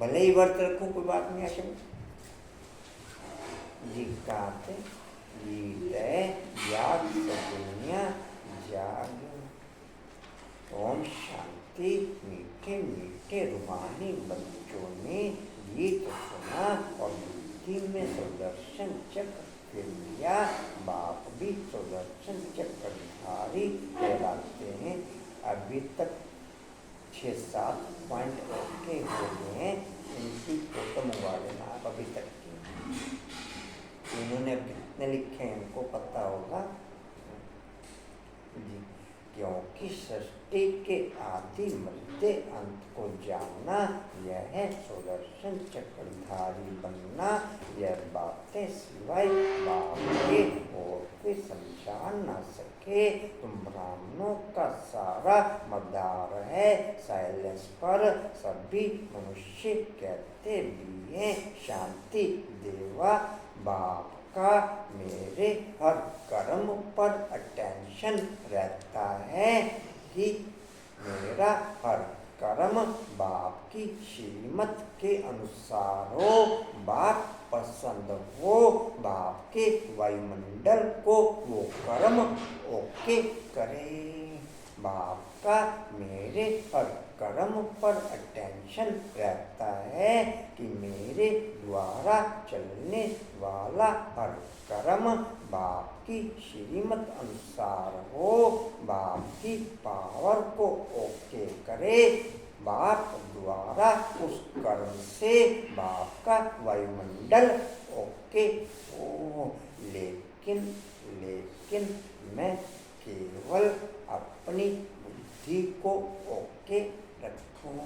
भले ही व्रत रखूं कोई बात नहीं आशा जी काते याग दुनिया जाग। ओम शांति। मीठे मीठे रूहानी बच्चों ने गीत सुना और बुद्धि में सुदर्शन चक्र फिर लिया। बाप भी सुदर्शन चक्रधारी कहलाते हैं। अभी तक 6-7 पॉइंट ओके हो गए हैं। इनकी फोटो मंगवा लेना आप अभी तक की। इन्होंने कितने लिखे हैं इनको पता होगा जी। क्योंकि सृष्टि के आदि मध्य अंत को जानना यह है सुदर्शन चक्रधारी बनना। यह बातें सिवाय बाप के और कोई समझा न सके। तुम ब्राह्मणों का सारा मदार है। साइलेंस पर सभी मनुष्य कहते भी हैं शांति देवा। बाप का मेरे हर कर्म पर अटेंशन रहता है कि मेरा हर कर्म बाप की श्रीमत के अनुसार हो। बाप पसंद हो बाप के वायुमंडल को वो कर्म ओके करे। बाप का मेरे हर कर्म पर अटेंशन रहता है कि मेरे द्वारा चलने वाला हर कर्म बाप की श्रीमत अनुसार हो। बाप की पावर को ओके करे। बाप द्वारा उस कर्म से बाप का वायुमंडल ओके हो। लेकिन मैं केवल अपनी बुद्धि को ओके रखूं।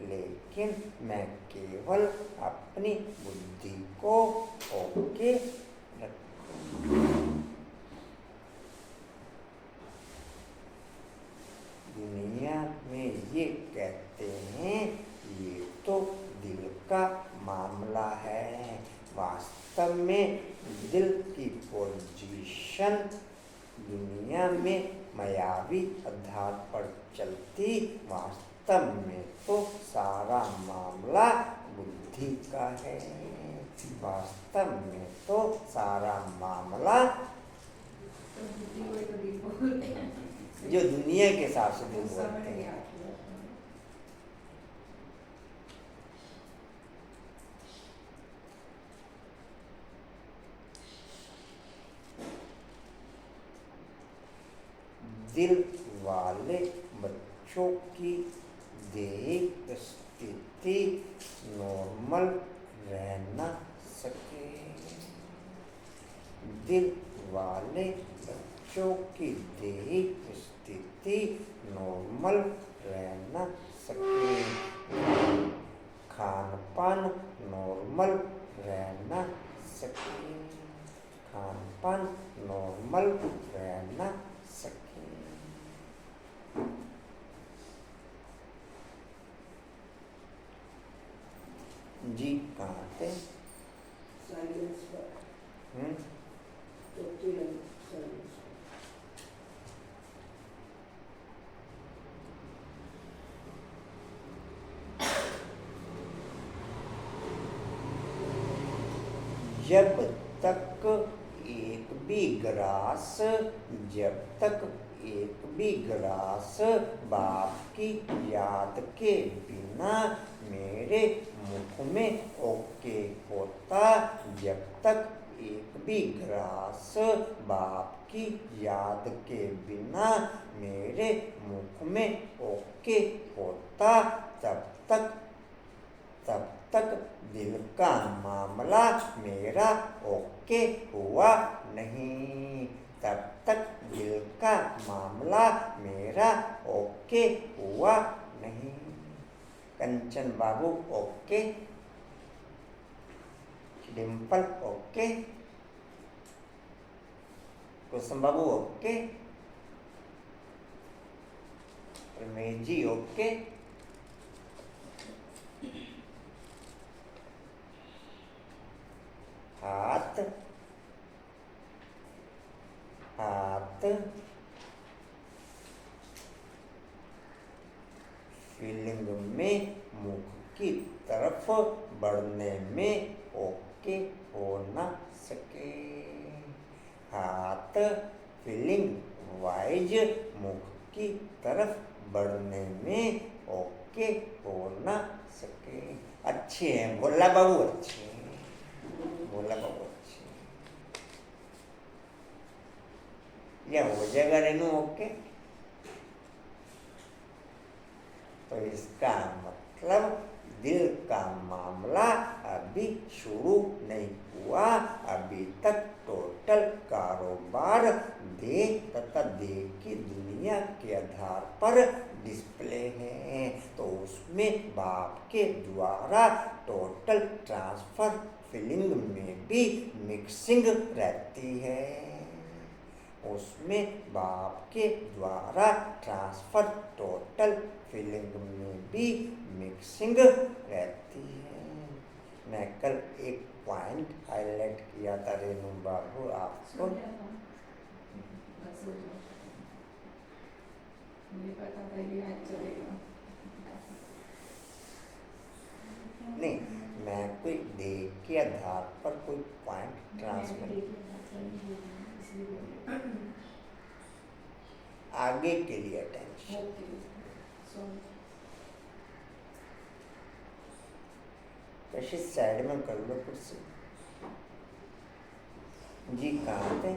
लेकिन मैं केवल अपनी बुद्धि को ओके रखूं। दुनिया में ये कहते हैं ये तो दिल का मामला है। वास्तव में दिल की पोजीशन दुनिया में मायावी आधार पर चलती। वास्तव में तो सारा मामला बुद्धि का है। वास्तव में तो सारा मामला जो दुनिया के हिसाब से दिल बोलते हैं। दिल वाले बच्चों की देह स्थिति नॉर्मल रह न सके। दिल वाले बच्चों की देह स्थिति नॉर्मल रह न सके। खान पान नॉर्मल रह न सके। खान पान नॉर्मल रह न सके। जी कहाँ थे? जब तक एक भी ग्रास बाप की याद के बिना मेरे मुख में ओके होता। जब तक एक भी ग्रास बाप की याद के बिना मेरे मुख में ओके होता तब तक दिल का मामला मेरा ओके हुआ नहीं। तब तक दिल का मामला मेरा ओके हुआ नहीं। कंचन बाबू ओके। डिम्पल ओके। कुसुम बाबू ओके। रमेश जी ओके। हाथ फीलिंग में मुख की तरफ बढ़ने में ओके हो न सके। हाथ फीलिंग वाइज मुख की तरफ बढ़ने में ओके हो न सके। अच्छे हैं भोला बाबू, अच्छे हैं भोला बाबू, अच्छे हैं। यह हो जाएगा रेनू ओके। तो इसका मतलब दिल का मामला अभी शुरू नहीं हुआ, अभी तक टोटल कारोबार देह तथा देह की दुनिया के आधार पर डिस्प्ले है। तो उसमें बाप के द्वारा टोटल ट्रांसफर फीलिंग में भी मिक्सिंग रहती है। उसमें बाप के द्वारा ट्रांसफर टोटल फीलिंग में भी मिक्सिंग रहती है। मैं कल एक पॉइंट हाईलाइट किया था रेनू बाबू आपको। नहीं, मैं कोई देख के आधार पर कोई पॉइंट ट्रांसफर आगे के लिए अटेंशन। वैसे साइड में कर लो कुर्सी जी। कहाँ थे?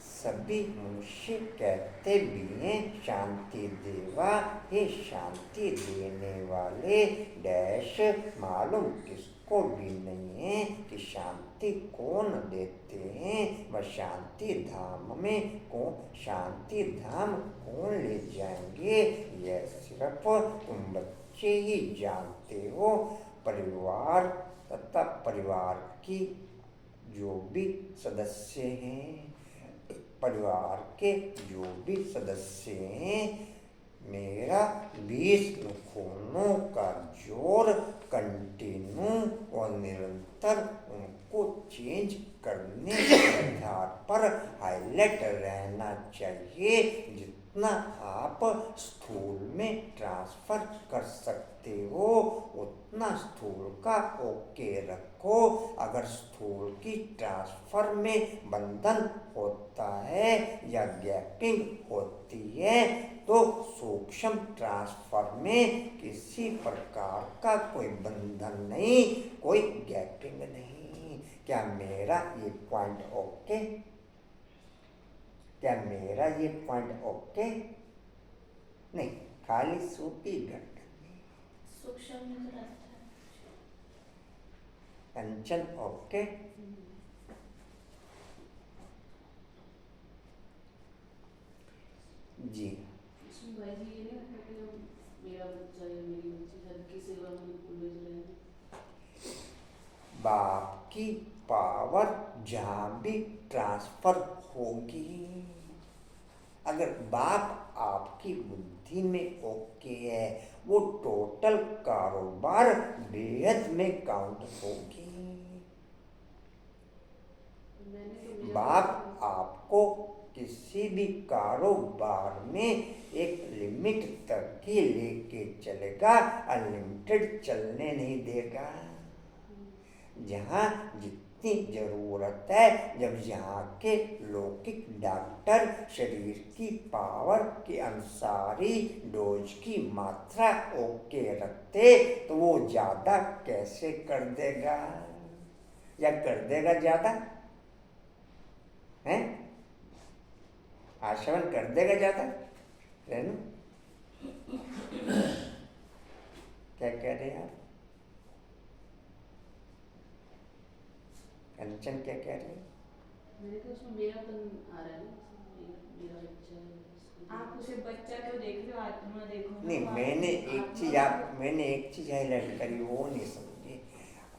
सभी मनुष्य कहते भी हैं शांति देवा, हे शांति देने वाले डैश। मालूम किसको भी नहीं है कि शांति कौन देते हैं, वह शांति धाम में शांति धाम कौन ले जाएंगे, यह सिर्फ तुम बच्चे ही जानते हो। परिवार तथा परिवार की जो भी सदस्य हैं, परिवार के जो भी सदस्य हैं, मेरा 20 खूनों का जोर कंटिन्यू और निरंतर उनको चेंज करने के आधार पर हाईलाइट रहना चाहिए। जितना आप स्थूल में ट्रांसफर कर सकते हो उतना स्थूल का ओके रखो। अगर स्थूल की ट्रांसफर में बंधन होता है या गैपिंग होती है तो सूक्ष्म ट्रांसफर में किसी प्रकार का कोई बंधन नहीं, कोई गैपिंग नहीं। क्या मेरा ये पॉइंट ओके? क्या मेरा ये पॉइंट ओके? नहीं, खाली सूपी घट कंचन ओके। जी बाप की पावर जहाँ भी ट्रांसफर होगी, अगर बाप आपकी बुद्धि में ओके है, वो टोटल कारोबार बेहद में काउंट होगी। बाप आपको किसी भी कारोबार में एक लिमिट तक ही लेके चलेगा, अनलिमिटेड चलने नहीं देगा। जहाँ जितनी जरूरत है, जब यहाँ के लौकिक डॉक्टर शरीर की पावर के अनुसार ही डोज की मात्रा ओके रखते तो वो ज़्यादा कैसे कर देगा, या कर देगा ज़्यादा है? आश्रमण कर देगा ज़्यादा रेनू? क्या कह रहे हैं आप? कंचन क्या कह रहे हैं? मेरे को उसमें मेरापन आ रहा है ना, मेरा बच्चा है। आप उसे बच्चा क्यों देख रहे हो, आत्मा देखो। नहीं, मैंने एक चीज हाईलाइट करी, वो नहीं समझे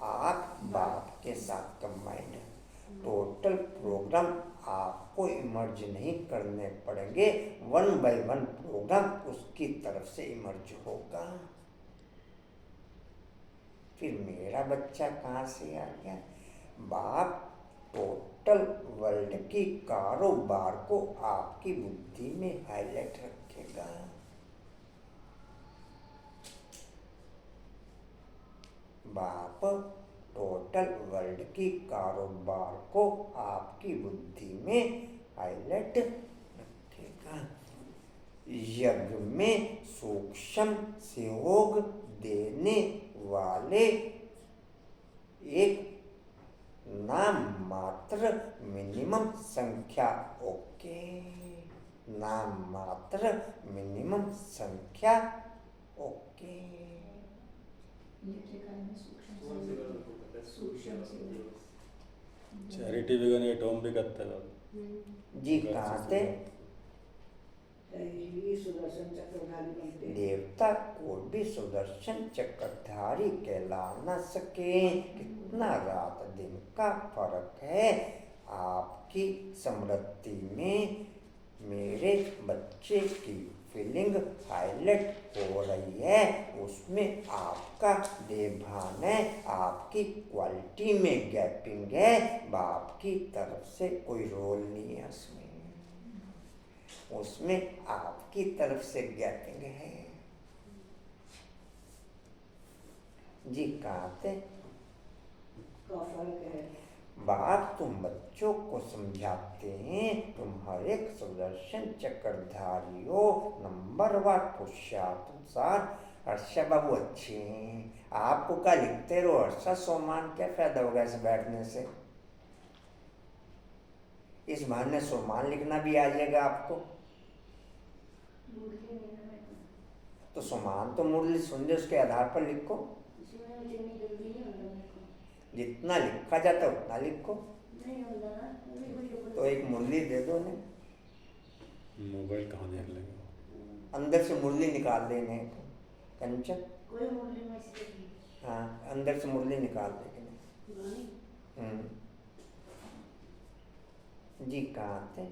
आप। बाप के साथ कंबाइंड टोटल प्रोग्राम आपको इमर्ज नहीं करने पड़ेंगे, 1 by 1 प्रोग्राम उसकी तरफ से इमर्ज होगा। फिर मेरा बच्चा कहाँ से आ गया? बाप टोटल वर्ल्ड की कारोबार को आपकी बुद्धि में हाईलाइट रखेगा। बाप टोटल वर्ल्ड की कारोबार को आपकी बुद्धि में हाईलाइट रखेगा। यज्ञ में सूक्ष्म सहयोग देने वाले एक नाम मात्र मिनिमम संख्या, ओके, नाम मात्र मिनिमम संख्या, ओके। चैरिटी भी करनी, टॉम भी करते हैं जी कहाँ थे? सुदर्शन चक्रधारी बनते हैं। देवता को भी सुदर्शन चक्रधारी कहला न सके। कितना रात दिन का फर्क है। आपकी स्मृति में मेरे बच्चे की फीलिंग हाईलाइट हो रही है, उसमें आपका देभान है, आपकी क्वालिटी में गैपिंग है। बाप की तरफ से कोई रोल नहीं है उसमें आपकी तरफ से गैपिंग है। जी कहाँ थे? फर्क है। बाप तुम बच्चों को समझाते हैं, तुम हर एक सुदर्शन चक्रधारी हो, नंबरवार पुरुषार्थनुसार। हर्षा बाबू अच्छे हैं, आपको क्या लिखते रहो हर्षा सोमान, क्या फायदा होगा इस बैठने से? इस बहाने सोमान लिखना भी आ जाएगा आपको। तो सोमान तो मुरली सुन दे, उसके आधार पर लिखो। जितना लिखा जाता है उतना लिखो। तो एक मुरली दे दो ने। मोबाइल कहाँ देख लेंगे? अंदर से मुरली निकाल देने कंचन। कोई मुरली में से हाँ, अंदर से मुरली निकाल देंगे। जी कहाँ थे?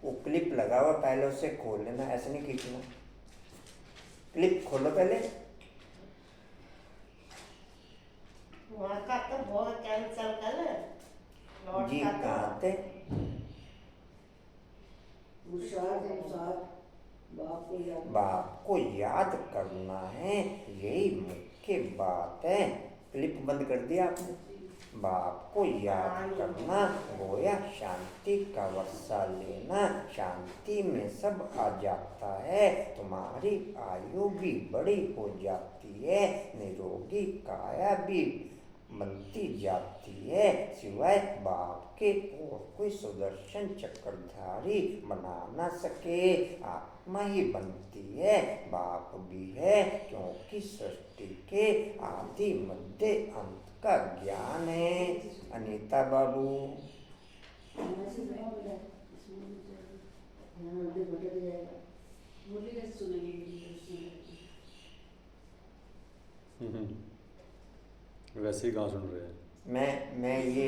वो क्लिप लगा हुआ, पहले उसे खोल लेना, ऐसे नहीं खींचना। क्लिप खोलो पहले। वहाँ का तो बहुत कैंसल कर। जी कहाँ थे? बाप को याद करना है, यही मुख्य बात है। क्लिप बंद कर दिया आपने। बाप को याद करना, गोया शांति का वर्षा लेना, शांति में सब आ जाता है। तुम्हारी आयु भी बड़ी हो जाती है, निरोगी काया भी बनती जाती है। सिवाय बाप के और कोई सुदर्शन चक्रधारी बना न सके, आत्मा ही बनती है। बाप भी है, क्योंकि सृष्टि के आदि मध्य अंत का ज्ञान है। अनीता बाबू वैसे ही कहाँ सुन रहे हैं? मैं ये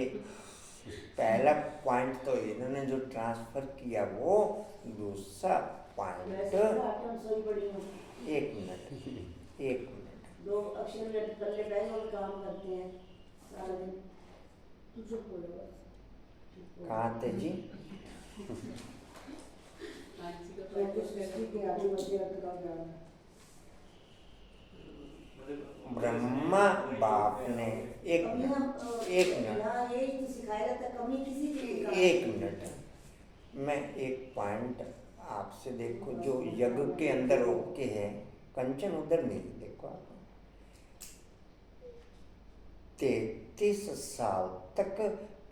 पहला पॉइंट तो इन्होंने जो ट्रांसफर किया, वो दूसरा पॉइंट। एक मिनट दो अक्षर पल्ले बैग और काम करते हैं सारा दिन। कहाँ थे जी? ब्रह्मा बाप ने एक मिनट मैं एक पॉइंट आपसे देखो, जो यज्ञ के अंदर ओके है, कंचन उधर नहीं देखो आप। 33 साल तक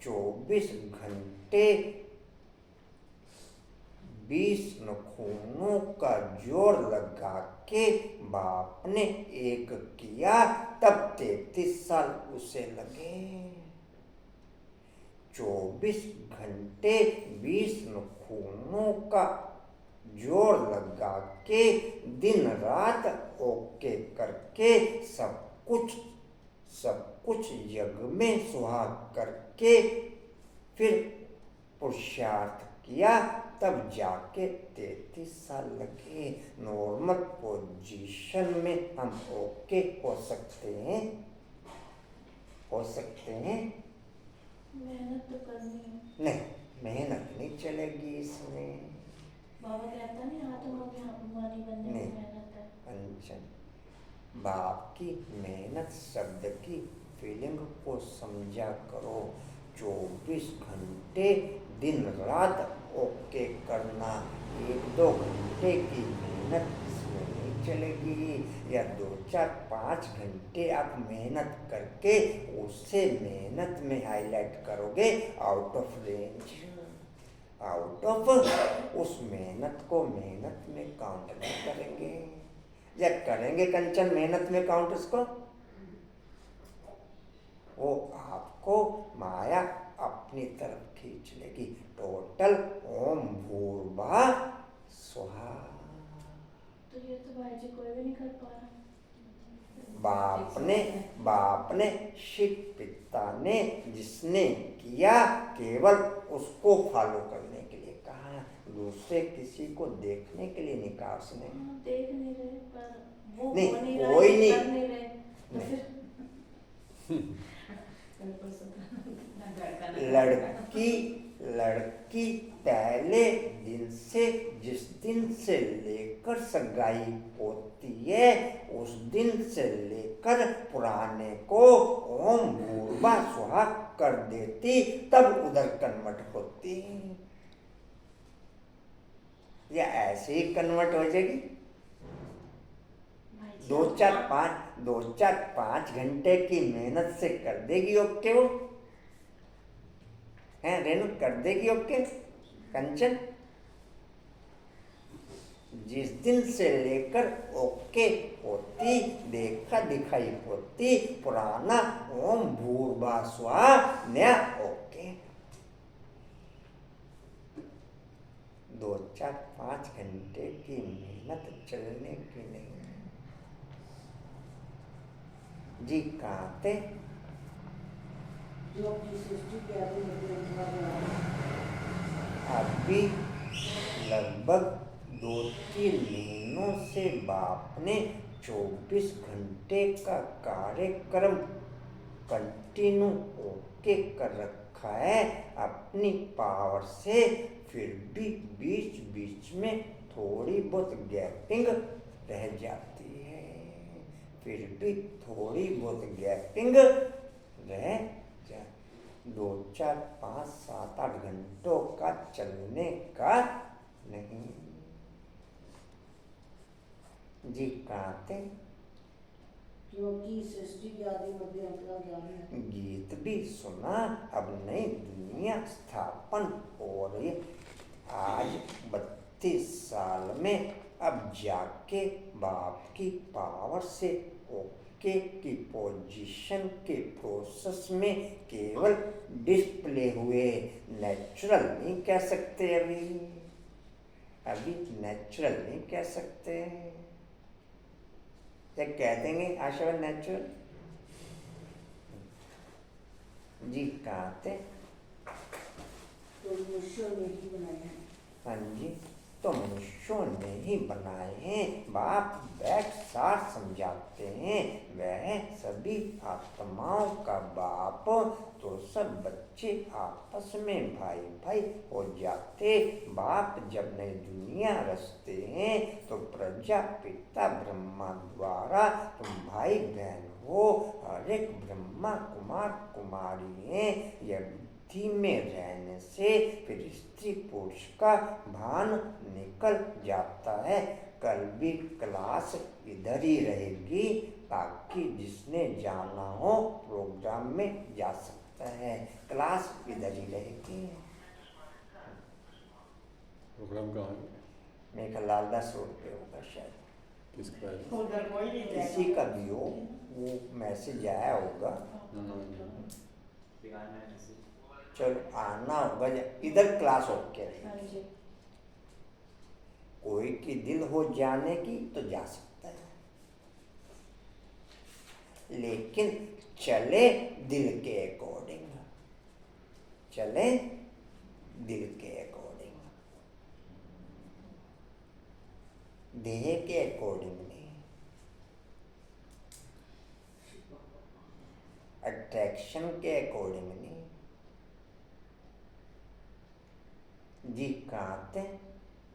24 घंटे 20 नखूनों का जोर लगा के बाप ने एक किया, तब 33 साल उसे लगे। 24 घंटे 20 नखूनों का जोर लगा के दिन रात ओके करके सब कुछ यज्ञ में सुहाग करके फिर पुरुषार्थ किया, तब जाके 33 साल लगे। नॉर्मल पोजीशन में हम ओके हो सकते हैं। मेहनत तो करनी है। नहीं, मेहनत नहीं चलेगी इसमें। बाबा कहता नहीं हाथों में हमारी बनने की मेहनत है। कंचन बाप की मेहनत शब्द की फीलिंग को समझा करो। 24 घंटे दिन रात ओके करना, 1-2 घंटे की मेहनत इसमें नहीं चलेगी। या 2-4-5 घंटे आप मेहनत करके उसे मेहनत में हाईलाइट करोगे, out of range, out of, उस मेहनत को मेहनत में काउंट नहीं करेंगे। या करेंगे कंचन मेहनत में काउंट उसको, वो आपको माया अपनी तरफ खींच लेगी। टोटल ओम भूर्भुवः स्वहा। तो ये तो भाई जी कोई भी नहीं कर पा रहा। बाप ने शिव पिता ने जिसने किया केवल उसको फॉलो करने के लिए कहा, दूसरे किसी को देखने के लिए नहीं कहा उसने। देख नहीं रहे पर वो नहीं, हो नहीं कोई रहा, नहीं। कर नहीं रहे तो नहीं। फिर लड़की पहले दिन से, जिस दिन से लेकर सगाई होती है उस दिन से लेकर पुराने को ओम भूर्भुवः स्वहा कर देती, तब उधर कन्वर्ट होती। या ऐसे ही कन्वर्ट हो जाएगी। 2-4-5 घंटे की मेहनत से कर देगी ओके। वो है रेणु, कर देगी ओके कंचन। जिस दिन से लेकर ओके होती, देखा दिखाई होती, पुराना ओम भूर्भुवः स्वहा, नया ओके। 2-4-5 घंटे की मेहनत चलने की नहीं। जी कहाँ थे? जो अपनी सृष्टि के आदि में अभी लगभग 2-3 महीनों से बाप ने 24 घंटे का कार्यक्रम कंटिन्यू ओके कर रखा है अपनी पावर से। फिर भी बीच बीच में थोड़ी बहुत गैपिंग रह जाती है, फिर भी थोड़ी बहुत गैपिंग रह जाती। 2-4-5-7-8 घंटों का चलने का नहीं। जी कहाँ थे? क्योंकि सृष्टि के आदि मध्य अंतराल है। गीत भी सुना, अब नई दुनिया स्थापन हो रही। आज 32 साल में अब जाके बाप की पावर से ओके की पोजीशन के प्रोसेस में केवल डिस्प्ले हुए, नेचुरल नहीं कह सकते। अभी नेचुरल नहीं कह सकते। क्या कह देंगे आशावाद नेचुरल? जी कहाँ थे? तो मनुष्यों ने ही बनाए हैं। हाँ जी, तो मनुष्यों ने ही बनाए हैं। बाप बैक साथ समझाते हैं, वह सभी आत्माओं का बाप, तो सब बच्चे आपस में भाई भाई हो जाते। बाप जब नई दुनिया रचते हैं तो प्रजापिता ब्रह्मा द्वारा तुम भाई बहन हो, हर एक ब्रह्मा कुमार कुमारी हैं। यह बुद्धि में रहने से फिर स्त्री पुरुष का भान निकल जाता है। कल भी क्लास इधर ही रहेगी, ताकि जिसने जाना हो प्रोग्राम में जा सकता है। क्लास इधर ही रहेगी। प्रोग्राम कहाँ है? मेरे ख्याल लालदास रोड पे होगा शायद, किसका है? उधर कोई नहीं जाएगा। किसी का भी हो, वो मैसेज आया होगा। चलो आना होगा, इधर क्लास होके रहेगी। कोई की दिल हो जाने की तो जा सकता है, लेकिन चले दिल के अकॉर्डिंग, चले दिल के अकॉर्डिंग, देह के अकॉर्डिंग नहीं। अट्रैक्शन के अकॉर्डिंग नहीं। जी कहाँ थे?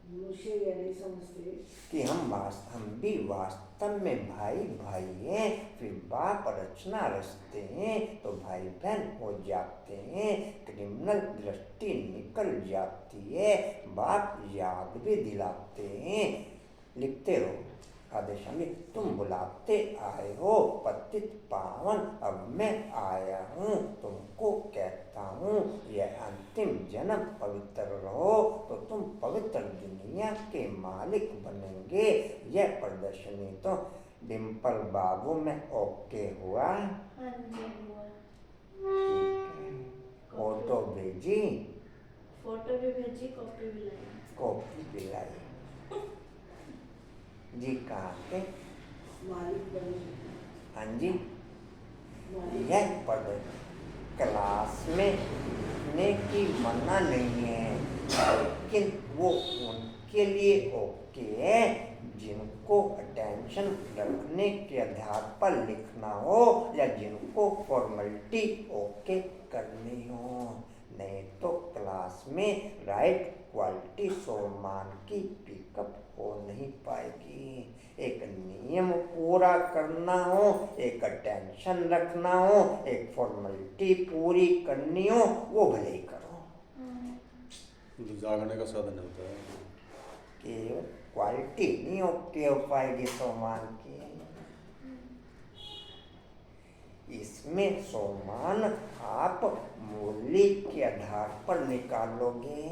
मुझे ये नहीं समझते कि हम भी वास्तव में भाई भाई हैं, फिर बाप रचना रचते हैं तो भाई बहन हो जाते हैं। क्रिमिनल दृष्टि निकल जाती है, बाप याद भी दिलाते हैं। लिखते रहो आदेश में, तुम बुलाते आए हो पतित पावन, अब मैं आया हूँ तुमको कहता हूँ यह अंतिम जन्म पवित्र रहो तो तुम पवित्र दुनिया के मालिक बनेंगे। यह प्रदर्शनी तो डिम्पल बाबू में ओके हुआ? हाँ जी हुआ। फोटो भेजी? फोटो भी भेजी, कॉपी भी लाई। कॉपी भी लाई जी। कहाँ के मालिक बने? हाँ जी। मालिक यह पढ़ क्लास में लिखने की मना नहीं है, लेकिन वो उनके लिए ओके है जिनको अटेंशन रखने के आधार पर लिखना हो या जिनको फॉर्मेलिटी ओके करनी हो। नहीं तो क्लास में राइट क्वालिटी सोमान की पिकअप हो नहीं पाएगी। एक नियम पूरा करना हो, एक अटेंशन रखना हो, एक फॉर्मेलिटी पूरी करनी हो, वो भले ही करो। तो जागने का साधन होता है कि क्वालिटी नहीं ओके हो पाएगी सोमान की। इसमें सोमान आप मूल्य के आधार पर निकालोगे,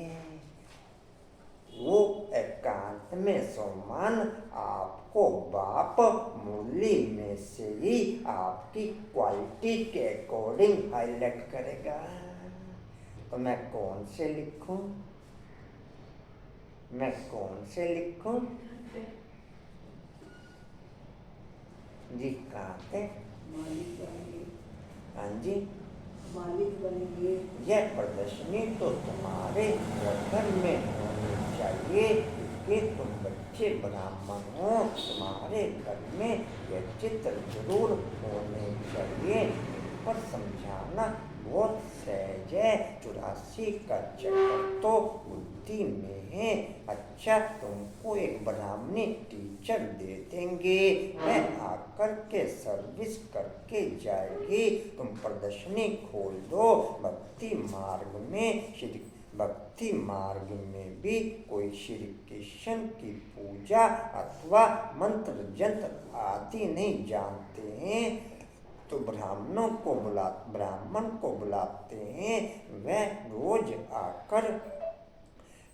वो एकांत में सोमान आपको बाप मूल्य में से ही आपकी क्वालिटी के अकॉर्डिंग हाईलाइट करेगा। तो मैं कौन से लिखूं? मैं कौन से लिखूं जी? कहाँ पे मालिक बनेंगे? हाँ जी। मालिक बनेंगे। यह प्रदर्शनी तो तुम्हारे घर में होनी चाहिए कि तुम बच्चे ब्राह्मण हो, तुम्हारे घर में यह चित्र जरूर होने चाहिए। पर समझाना बहुत सहज है, 84 का चक्कर तो बुद्धि में है। अच्छा, तुमको एक ब्राह्मणी टीचर दे देंगे, मैं आकर के सर्विस करके जाएगी। तुम प्रदर्शनी खोल दो। भक्ति मार्ग में भी कोई श्री कृष्ण की पूजा अथवा मंत्र जंत्र आदि नहीं जानते हैं तो ब्राह्मण को बुलाते हैं, वह रोज आकर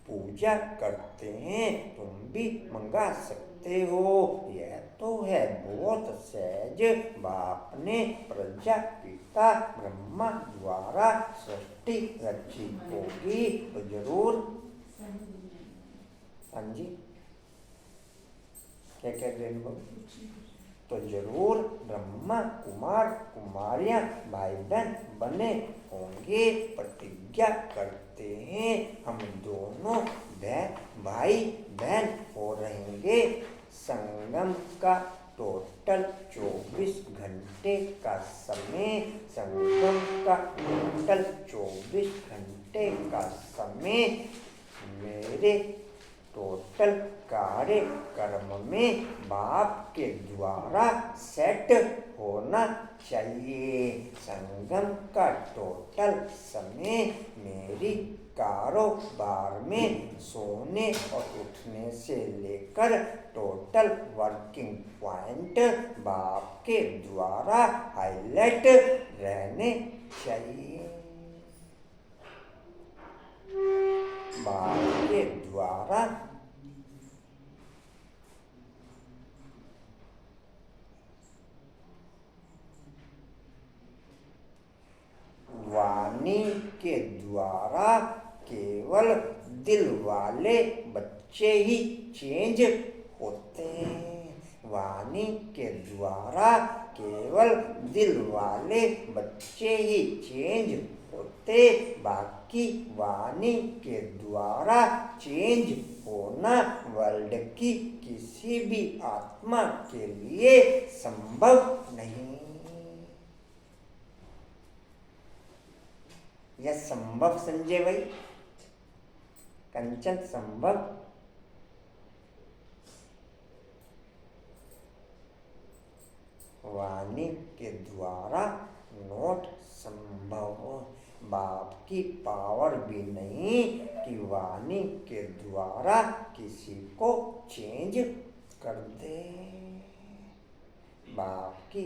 पूजा करते हैं। तुम भी मंगा सकते हो। यह तो है बहुत सहज। बाप ने प्रजापिता ब्रह्मा द्वारा सृष्टि रची होगी तो जरूर। हाँ जी, क्या कह रहे हैं? तो जरूर ब्रह्मा कुमार कुमारियां भाई बहन बने होंगे। प्रतिज्ञा करते हैं हम दोनों भाई बहन हो रहेंगे। संगम का टोटल 24 घंटे का समय, संगम का टोटल 24 घंटे का समय मेरे टोटल कार्यक्रम में बाप के द्वारा सेट होना चाहिए। संगम का टोटल समय मेरी कारोबार में सोने और उठने से लेकर टोटल वर्किंग पॉइंट बाप के द्वारा हाईलाइट रहने चाहिए। बाप के द्वारा वाणी के द्वारा केवल दिल वाले बच्चे ही चेंज होते हैं। वाणी के द्वारा केवल दिल वाले बच्चे ही चेंज होते, बाकी वाणी के द्वारा चेंज होना वर्ल्ड की किसी भी आत्मा के लिए संभव नहीं। यह संभव संजय भाई? कंचन संभव? वाणी के द्वारा नोट संभव। बाप की पावर भी नहीं कि वाणी के द्वारा किसी को चेंज कर दे। बाप की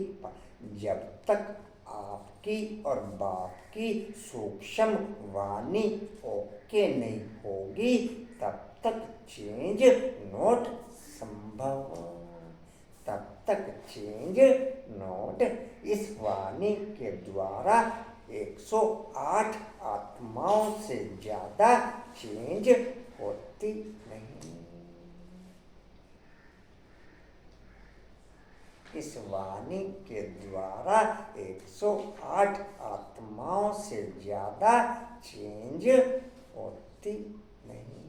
जब तक आपकी और बाप की सूक्ष्म वाणी ओके नहीं होगी तब तक चेंज नोट संभव। तब तक चेंज नोट। इस वाणी के द्वारा 108 आत्माओं से ज्यादा चेंज होती नहीं। इस वाणी के द्वारा 108 आत्माओं से ज्यादा चेंज होती नहीं।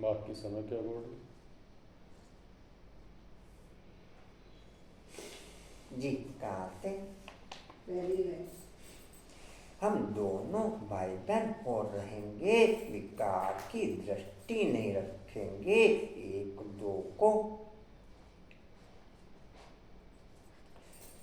बाकी समय क्या बोल रही? जी कहते वेरी नाइस। हम दोनों भाई बहन और रहेंगे, विकार की दृष्टि नहीं रखेंगे एक दो को।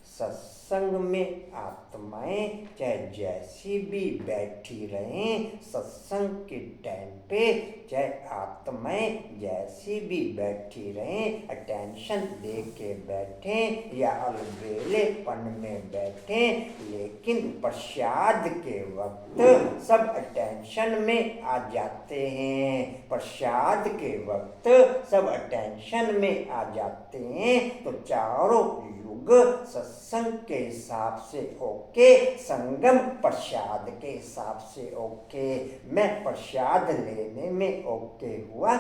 सत्संग में आत्माएं चाहे जैसी भी बैठी रहें, सत्संग के टाइम पे चाहे आत्माएं जैसी भी बैठी रहें, अटेंशन दे के बैठें या अलबेलेपन में बैठें, लेकिन प्रसाद के वक्त सब अटेंशन में आ जाते हैं। प्रसाद के वक्त सब अटेंशन में आ जाते हैं तो चारों युग सत्संग के हिसाब से ओके, संगम प्रसाद के हिसाब से ओके। मैं प्रसाद लेने में ओके हुआ,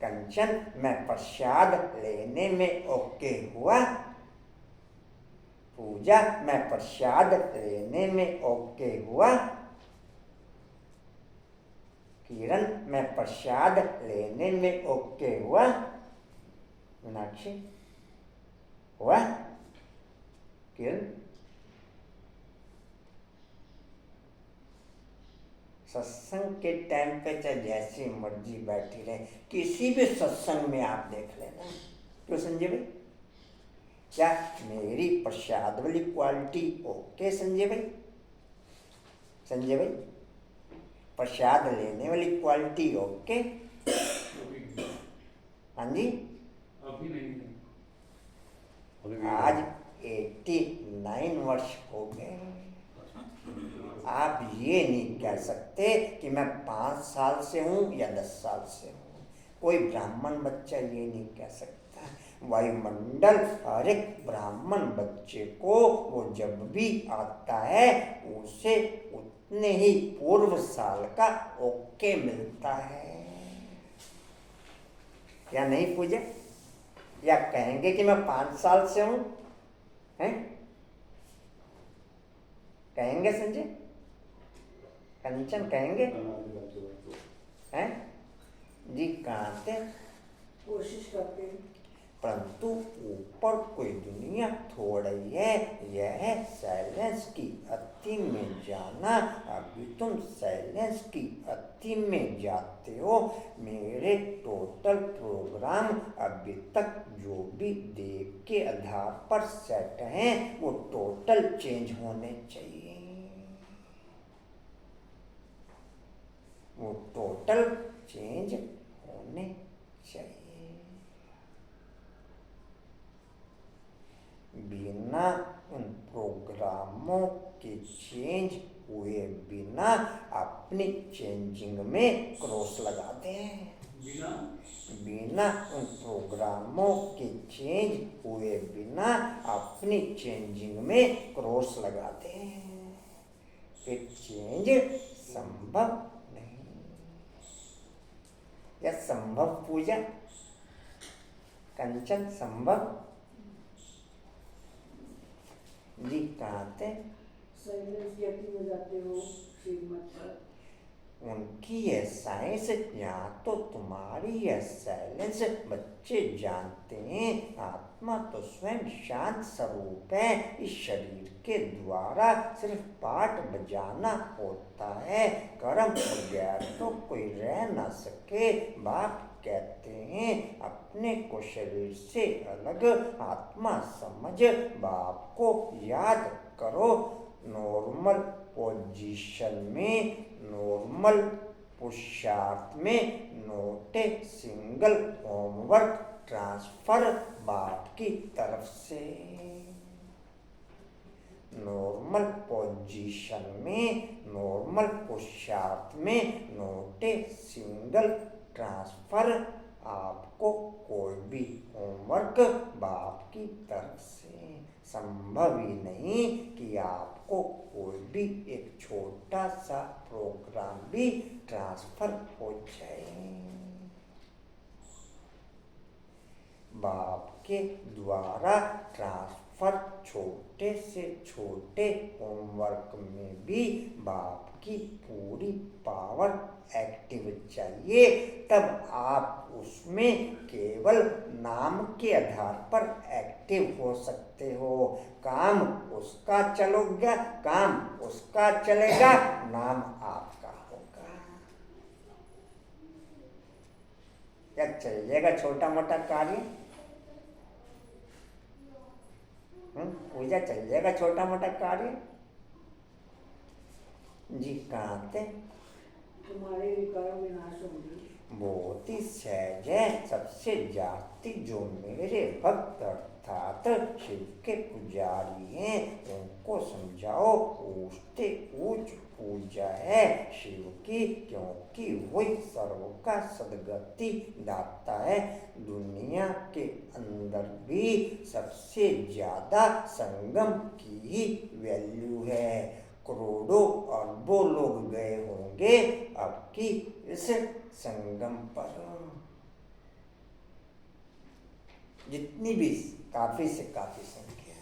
कंचन मैं प्रसाद लेने में ओके हुआ, पूजा मैं प्रसाद लेने में ओके हुआ, किरण मैं प्रसाद लेने में ओके हुआ, मीनाक्षी हुआ, किरण सत्संग के टाइम पे चाहे जैसी मर्जी बैठी रहे, किसी भी सत्संग में आप देख लेना। क्यों संजय भाई? क्या मेरी प्रसाद वाली क्वालिटी ओके संजय भाई? संजय भाई प्रसाद लेने वाली क्वालिटी ओके? हाँ जी, अभी नहीं। आज 89 वर्ष हो गए। आप ये नहीं कह सकते कि मैं 5 साल से हूँ या 10 साल से हूँ। कोई ब्राह्मण बच्चा ये नहीं कह सकता। वायुमंडल हर एक ब्राह्मण बच्चे को वो जब भी आता है उसे उतने ही पूर्व साल का ओके मिलता है, या नहीं पूजा? या कहेंगे कि मैं 5 साल से हूं? हैं? कहेंगे संजय? कंचन कहेंगे? हैं? जी कहते कोशिश करते हैं, परंतु ऊपर कोई दुनिया थोड़ी है। यह साइलेंस की अति में जाना। अभी तुम साइलेंस की अति में जाते हो। मेरे टोटल प्रोग्राम अभी तक जो भी देख के आधार पर सेट हैं वो टोटल चेंज होने चाहिए। वो टोटल चेंज होने चाहिए। बिना उन प्रोग्रामों के चेंज हुए बिना अपनी चेंजिंग में क्रॉस लगा दें। बिना उन प्रोग्रामों के चेंज हुए बिना अपनी चेंजिंग में क्रॉस लगा दें। फिर चेंज संभव नहीं। या संभव पूजा? कंचन संभव? जी कहते साइलेंस की अति में जाते हो, श्रीमत पर उनकी यह साइंस, यहाँ तो तुम्हारी यह साइलेंस। बच्चे जानते हैं आत्मा तो स्वयं शांत स्वरूप है। इस शरीर के द्वारा सिर्फ पाठ बजाना होता है। कर्म बगैर तो कोई रह न सके। बाप कहते हैं अपने को शरीर से अलग आत्मा समझ। बाप को याद करो नॉर्मल पोजीशन में, नॉर्मल पुरुषार्थ में, note a single homework transfer बाप की तरफ से। नॉर्मल पोजीशन में, नॉर्मल पुरुषार्थ में, नोट ए सिंगल ट्रांसफर। आपको कोई भी होमवर्क बाप की तरफ से संभव ही नहीं कि आपको कोई भी एक छोटा सा प्रोग्राम भी ट्रांसफर हो जाए। बाप के द्वारा ट्रांसफर छोटे से छोटे होमवर्क में भी बाप की पूरी पावर एक्टिव चाहिए। तब आप उसमें केवल नाम के आधार पर एक्टिव हो सकते हो। काम उसका चलेगा, काम उसका चलेगा, नाम आपका होगा। क्या चलेगा छोटा मोटा कार्य? पूजा चल जाएगा छोटा मोटा कार्य। जी कहाँ थे? तुम्हारे विकारों में नाश होंगे। बहुत ही सहज है। सबसे जाति जो मेरे भक्त अर्थात शिव के पुजारी हैं उनको समझाओ ऊंचते ऊंच पूजा है शिव की, क्योंकि वही सर्व का सदगति दाता है। दुनिया के अंदर भी सबसे ज्यादा संगम की ही वैल्यू है। करोड़ों अरबों लोग गए होंगे अब की इस संगम पर। जितनी भी काफी से काफी संख्या।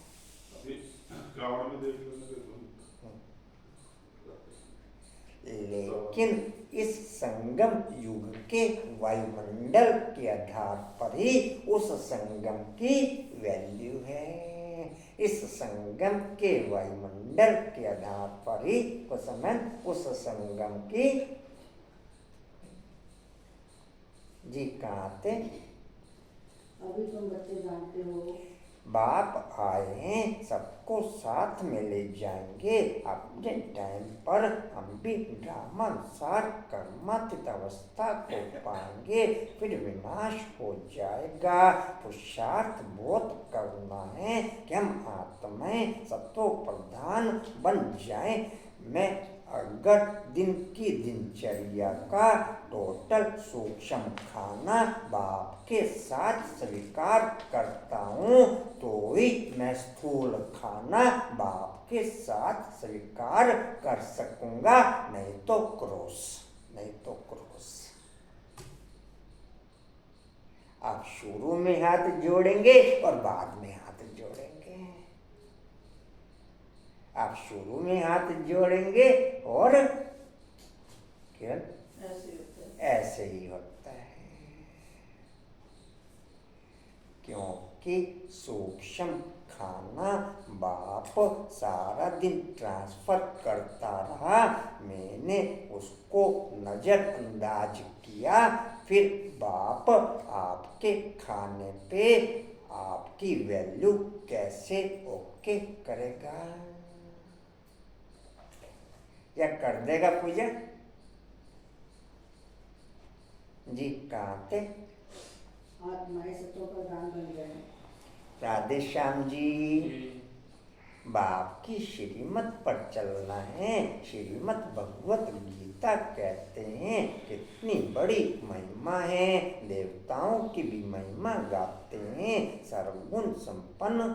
लेकिन इस संगम युग के वायुमंडल के आधार पर ही उस संगम की वैल्यू है। इस संगम के वायुमंडल के आधार पर ही उस संगम की। जी कहाँ थे? अभी तुम बच्चे जानते हो बाप आए हैं, सबको साथ में ले जाएंगे। अपने टाइम पर हम भी ड्रामानुसार कर्मातीत अवस्था को पाएंगे, फिर विनाश हो जाएगा। पुरुषार्थ बहुत करना है कि हम आत्माएं सत्व प्रधान बन जाएं। मैं अगर दिन की दिनचर्या का टोटल सूक्ष्म खाना बाप के साथ स्वीकार करता हूँ तो ही मैं स्थूल खाना बाप के साथ स्वीकार कर सकूंगा, नहीं तो क्रोस। आप शुरू में हाथ जोड़ेंगे और बाद में हाथ जोड़ेंगे। आप शुरू में हाथ जोड़ेंगे और क्या ऐसे ही होता है, क्योंकि सूक्ष्म खाना बाप सारा दिन ट्रांसफर करता रहा। मैंने उसको नजरअंदाज किया। फिर बाप आपके खाने पे आपकी वैल्यू कैसे ओके करेगा? या कर देगा पूजा? जी कहाँ थे? आत्माएं सत्व प्रधान बन गए। राधे श्याम जी, बाप की श्रीमत पर चलना है। श्रीमत भगवत गीता कहते हैं कितनी बड़ी महिमा है। देवताओं की भी महिमा गाते हैं। सर्वगुण संपन्न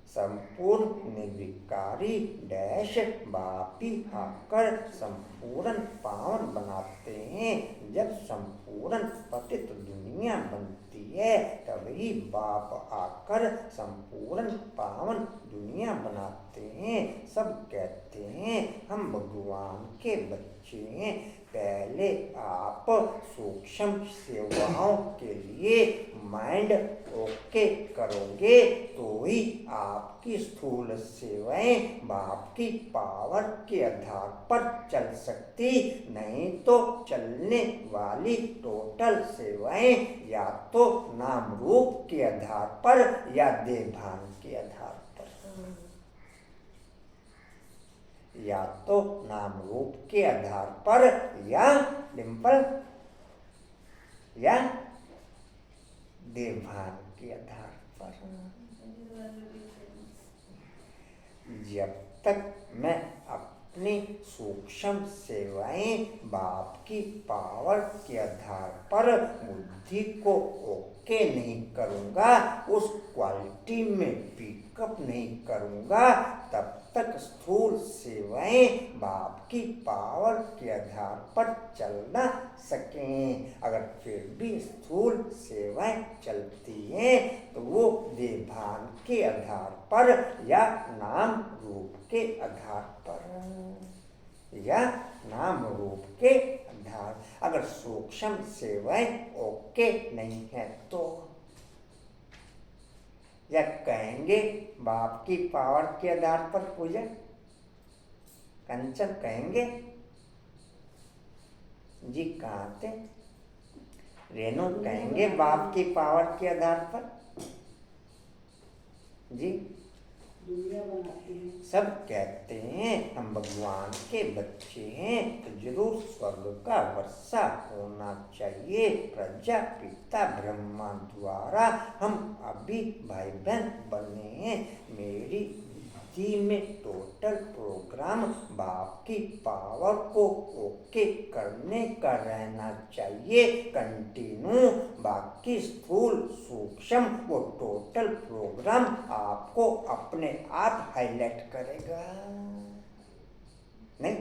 संपूर्ण निर्विकारी डैश बापी आकर संपूर्ण पावन बनाते हैं। जब संपूर्ण पतित दुनिया बनती है तभी बाप आकर संपूर्ण पावन दुनिया बनाते हैं। सब कहते हैं हम भगवान के बच्चे हैं, पहले आप सूक्ष्म सेवाओं के लिए माइंड ओके करोगे तो ही आपकी स्थूल सेवाएं बाप की पावर के आधार पर चल सकती, नहीं तो चलने वाली टोटल सेवाएं या तो नाम रूप के आधार पर या देह भान के आधार पर, या तो नाम रूप के आधार पर या डिम्पल या देवभान के आधार पर। जब तक मैं अपनी सूक्ष्म सेवाएं बाप की पावर के आधार पर बुद्धि को ओके नहीं करूंगा, उस क्वालिटी में पिकअप नहीं करूंगा, तब तक स्थूल सेवाएं बाप की पावर के आधार पर चल न सकें। अगर फिर भी स्थूल सेवाएं चलती हैं तो वो देवभान के आधार पर या नाम रूप के आधार पर, या नाम रूप के आधार। अगर सूक्ष्म सेवाएं ओके नहीं है तो या कहेंगे बाप की पावर के आधार पर पूजा, कंचन कहेंगे जी, कहाँ थे रेणु, कहेंगे बाप की पावर के आधार पर जी। दुनिया बनाती है, सब कहते हैं हम भगवान के बच्चे हैं तो जरूर स्वर्ग का वर्षा होना चाहिए। प्रजापिता ब्रह्मा द्वारा हम अभी भाई बहन बने हैं। मेरी बुद्धि में टोटल प्रोग्राम बाप की पावर को ओके करने का रहना चाहिए, कंटिन्यू। बाकी स्थूल सूक्ष्म वो टोटल प्रोग्राम आपको अपने आप हाईलाइट करेगा, नहीं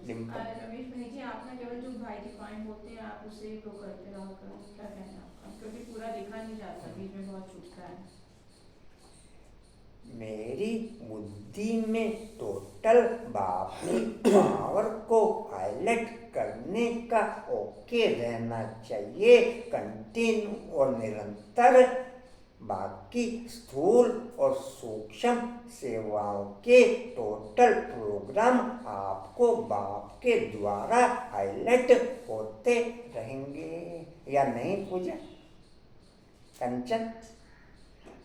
डिम्पल? रमेश भाई जी, आप ना केवल जो भाई जी पॉइंट बोलते हैं आप उसे वो करते रहो, क्या कहना आपका, क्योंकि पूरा देखा नहीं जाता, बीच में बहुत छूटता है। मेरी बुद्धि में टोटल बाप की पावर को हाईलाइट करने का ओके रहना चाहिए, कंटिन्यू और निरंतर। बाकी स्थूल और सूक्ष्म सेवाओं के टोटल प्रोग्राम आपको बाप के द्वारा हाईलाइट होते रहेंगे, या नहीं पूजा कंचन?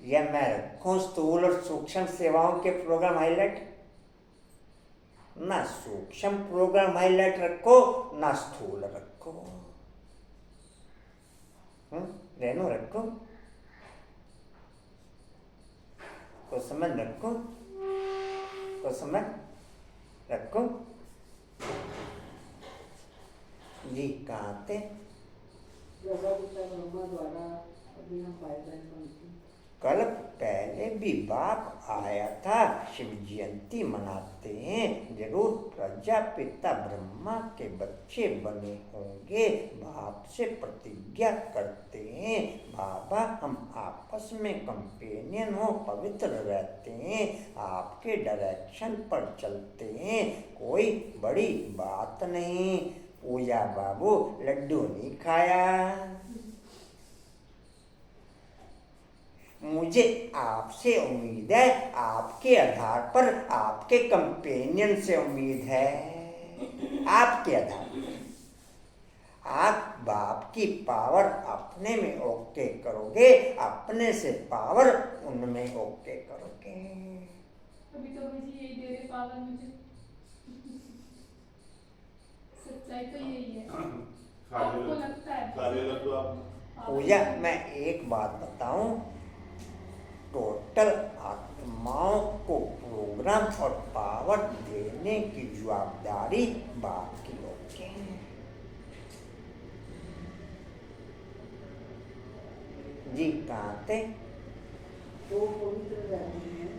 या मैं रखूं स्थूल और सूक्ष्म सेवाओं के प्रोग्राम हाईलाइट? ना सूक्ष्म प्रोग्राम हाईलाइट रखो ना स्थूल रखो। रेणु रखो, को समझ रखो, को समझ रखो जी। कहाँ थे? प्रजापिता ब्रह्मा द्वारा अभी हम भाई बहन बनते हैं। कल पहले भी बाप आया था, शिव जयंती मनाते हैं, जरूर प्रजापिता ब्रह्मा के बच्चे बने होंगे। बाप से प्रतिज्ञा करते हैं बाबा हम आपस में कंपेनियन हो, पवित्र रहते हैं, आपके डायरेक्शन पर चलते हैं, कोई बड़ी बात नहीं। पूजा बाबू लड्डू नहीं खाया, मुझे आपसे उम्मीद है, आपके आधार पर, आपके कंपेनियन से उम्मीद है, आपके आधार पर। आप बाप की पावर अपने में ओके करोगे, अपने से पावर उनमें ओके करोगे। अभी तो मुझे यही दे रहे पावर मुझे, सच्चाई तो यही है। आपको लगता है पूजा मैं एक बात बताऊं, टोटल आत्माओं को प्रोग्राम और पावर देने की जवाबदारी बाप की होती है जी। कहाँ थे? तो पवित्र रहते हैं,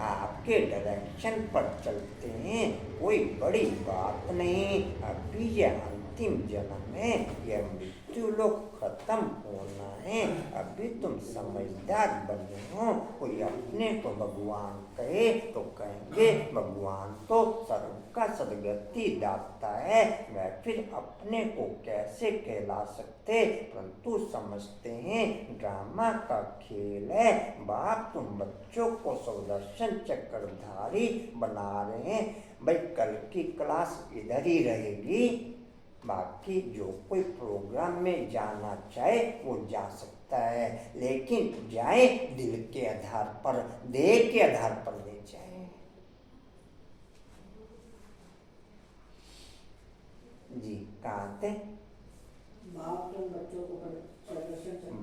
आपके डायरेक्शन पर चलते हैं, कोई बड़ी बात नहीं। अभी ये अंतिम जन्म है, यह मृत्यु लोक खत्म होना है। अभी तुम समझदार बने हो। कोई अपने को भगवान कहे तो कहेंगे भगवान तो सर्व का सदगति दाता है, वह फिर अपने को कैसे कहला सकते, परंतु समझते हैं ड्रामा का खेल है। बाप तुम बच्चों को सुदर्शन चक्रधारी बना रहे हैं। भाई कल की क्लास इधर ही रहेगी, बाकी जो कोई प्रोग्राम में जाना चाहे वो जा सकता है, लेकिन जाए दिल के आधार पर, देह के आधार पर ले जाए। जी कहाँ थे? बाप तुम बच्चों को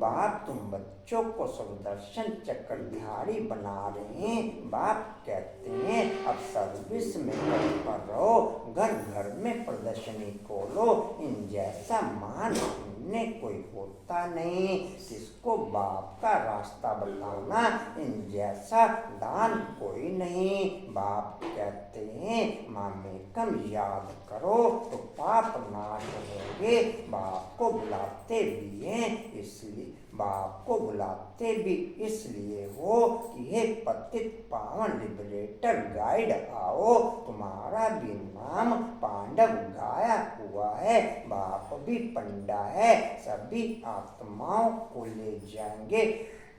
बाप तुम बच्चों को सुदर्शन चक्रधारी बना रहे हैं। बाप कहते हैं अब सर्विस में तत्पर रहो, घर घर में प्रदर्शनी खोलो। इन जैसा महान पुण्य कोई होता नहीं, किसको बाप का रास्ता बताना, इन जैसा दान कोई नहीं। बाप कहते हैं मामेकम याद करो तो पाप नाश होंगे। बाप को बुलाते भी हैं इसलिए, बाप को बुलाते भी इसलिए हो कि हे पतित पावन लिबरेटर गाइड आओ, तुम्हारा भी नाम पांडव गाया हुआ है। बाप भी पंडा है, सभी आत्माओं को ले जाएंगे।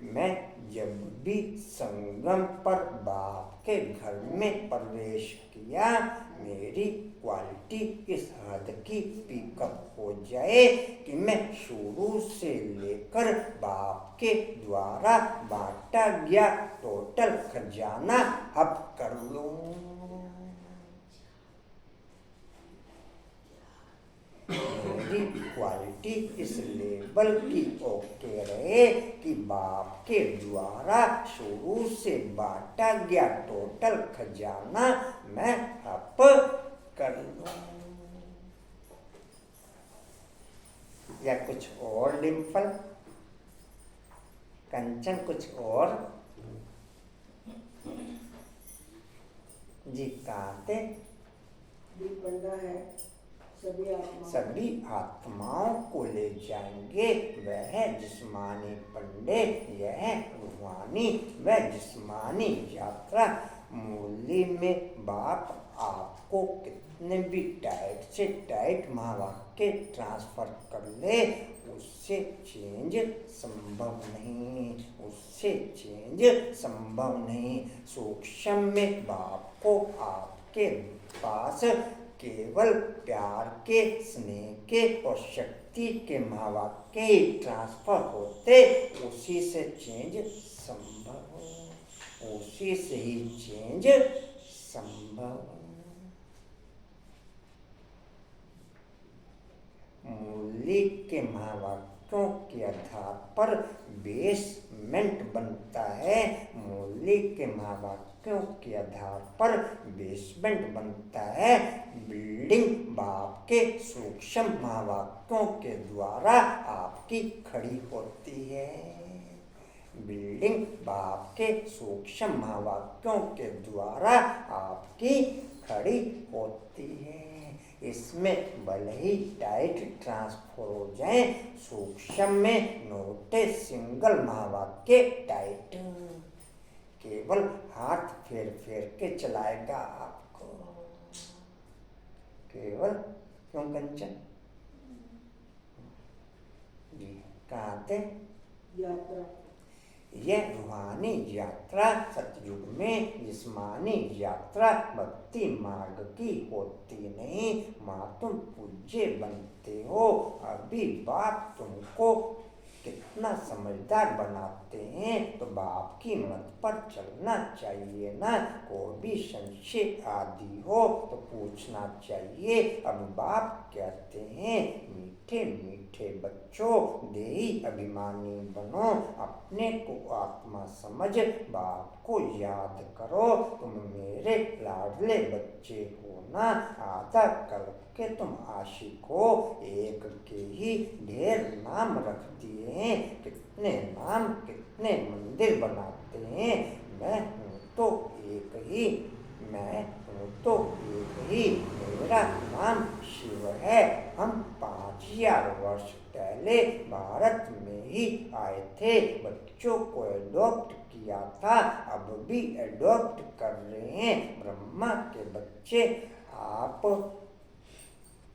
मैं जब भी संगम पर बाप के घर में प्रवेश किया, मेरी क्वालिटी इस हद की पिकअप हो जाए कि मैं शुरू से लेकर बाप के द्वारा बांटा गया टोटल खजाना अब कर लूं। मेरी क्वालिटी इस लेवल की ओके रहे कि बाप के द्वारा शुरू से बांटा गया टोटल खजाना मैं अब कर लूं। या कुछ और डिम्पल, कंचन कुछ और? जी कहाँ थे? पंडा है, सभी आत्माओं को ले जाएंगे। वह जिस्मानी पंडे, यह रूहानी व जिस्मानी यात्रा। मूली में बाप आपको कितने भी टाइट से टाइट महावाक्य ट्रांसफर कर ले, उससे चेंज संभव नहीं, उससे चेंज संभव नहीं। सूक्ष्म में बाप को आपके पास केवल प्यार के, स्नेह के और शक्ति के महावाक्य ही ट्रांसफर होते, उसी से चेंज संभव, उसी से ही चेंज संभव। मूली के महावाक्यों के आधार पर बेसमेंट बनता है, मूली के महावाक्यों के आधार पर बेसमेंट बनता है। बिल्डिंग बाप के सूक्ष्म महावाक्यों के द्वारा आपकी खड़ी होती है, बिल्डिंग बाप के सूक्ष्म महावाक्यों के द्वारा आपकी खड़ी होती है। इसमें भले ही टाइट ट्रांसफर हो जाए, सूक्ष्म में नोटे सिंगल महावाक्य टाइट, केवल हाथ फेर फेर के चलाएगा आपको, केवल। क्यों कंचन? जी कहाँ थे? यात्रा, यह रूहानी यात्रा सतयुग में जिस्मानी यात्रा भक्ति मार्ग की होती नहीं। माँ तुम पूज्य बनते हो, अभी बाप तुमको कितना समझदार बनाते हैं, तो बाप की मत पर चलना चाहिए ना। कोई भी संशय आदि हो तो पूछना चाहिए। अब बाप कहते हैं मीठे मीठे बच्चों, देही अभिमानी बनो, अपने को आत्मा समझ बाप को याद करो। तुम मेरे लाडले बच्चे हो ना, आधा कल्प के तुम आशिक हो, एक के ही ढेर नाम रख दिए हैं, कितने नाम कितने मंदिर बनाते हैं। मैं हूँ तो एक ही, मैं हूँ तो एक ही, मेरा नाम शिव है। हम 5000 वर्ष पहले भारत में ही आए थे, बच्चों को एडॉप्ट किया था, अब भी एडॉप्ट कर रहे हैं ब्रह्मा के बच्चे। आप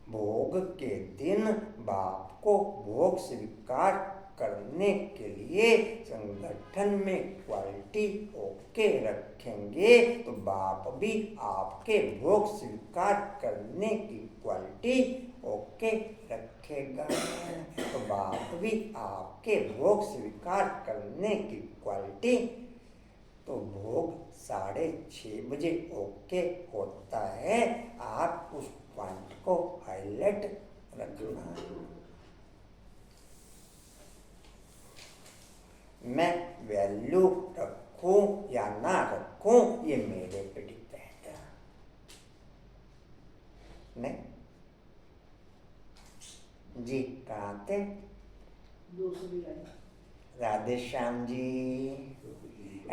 भोग के दिन बाप को भोग स्वीकार करने के लिए संगठन में क्वालिटी ओके रखेंगे तो बाप भी आपके भोग स्वीकार करने की क्वालिटी ओके रखेगा। तो बाप भी आपके भोग स्वीकार करने की क्वालिटी, तो भोग 6:30 बजे ओके होता है। आप उस पॉइंट को हाईलाइट रखना। मैं वैल्यू रखूं या ना रखूं ये मेरे पे डिपेंड है। नहीं जी, कहाँ थे? दूसरी लाइन। राधे श्याम जी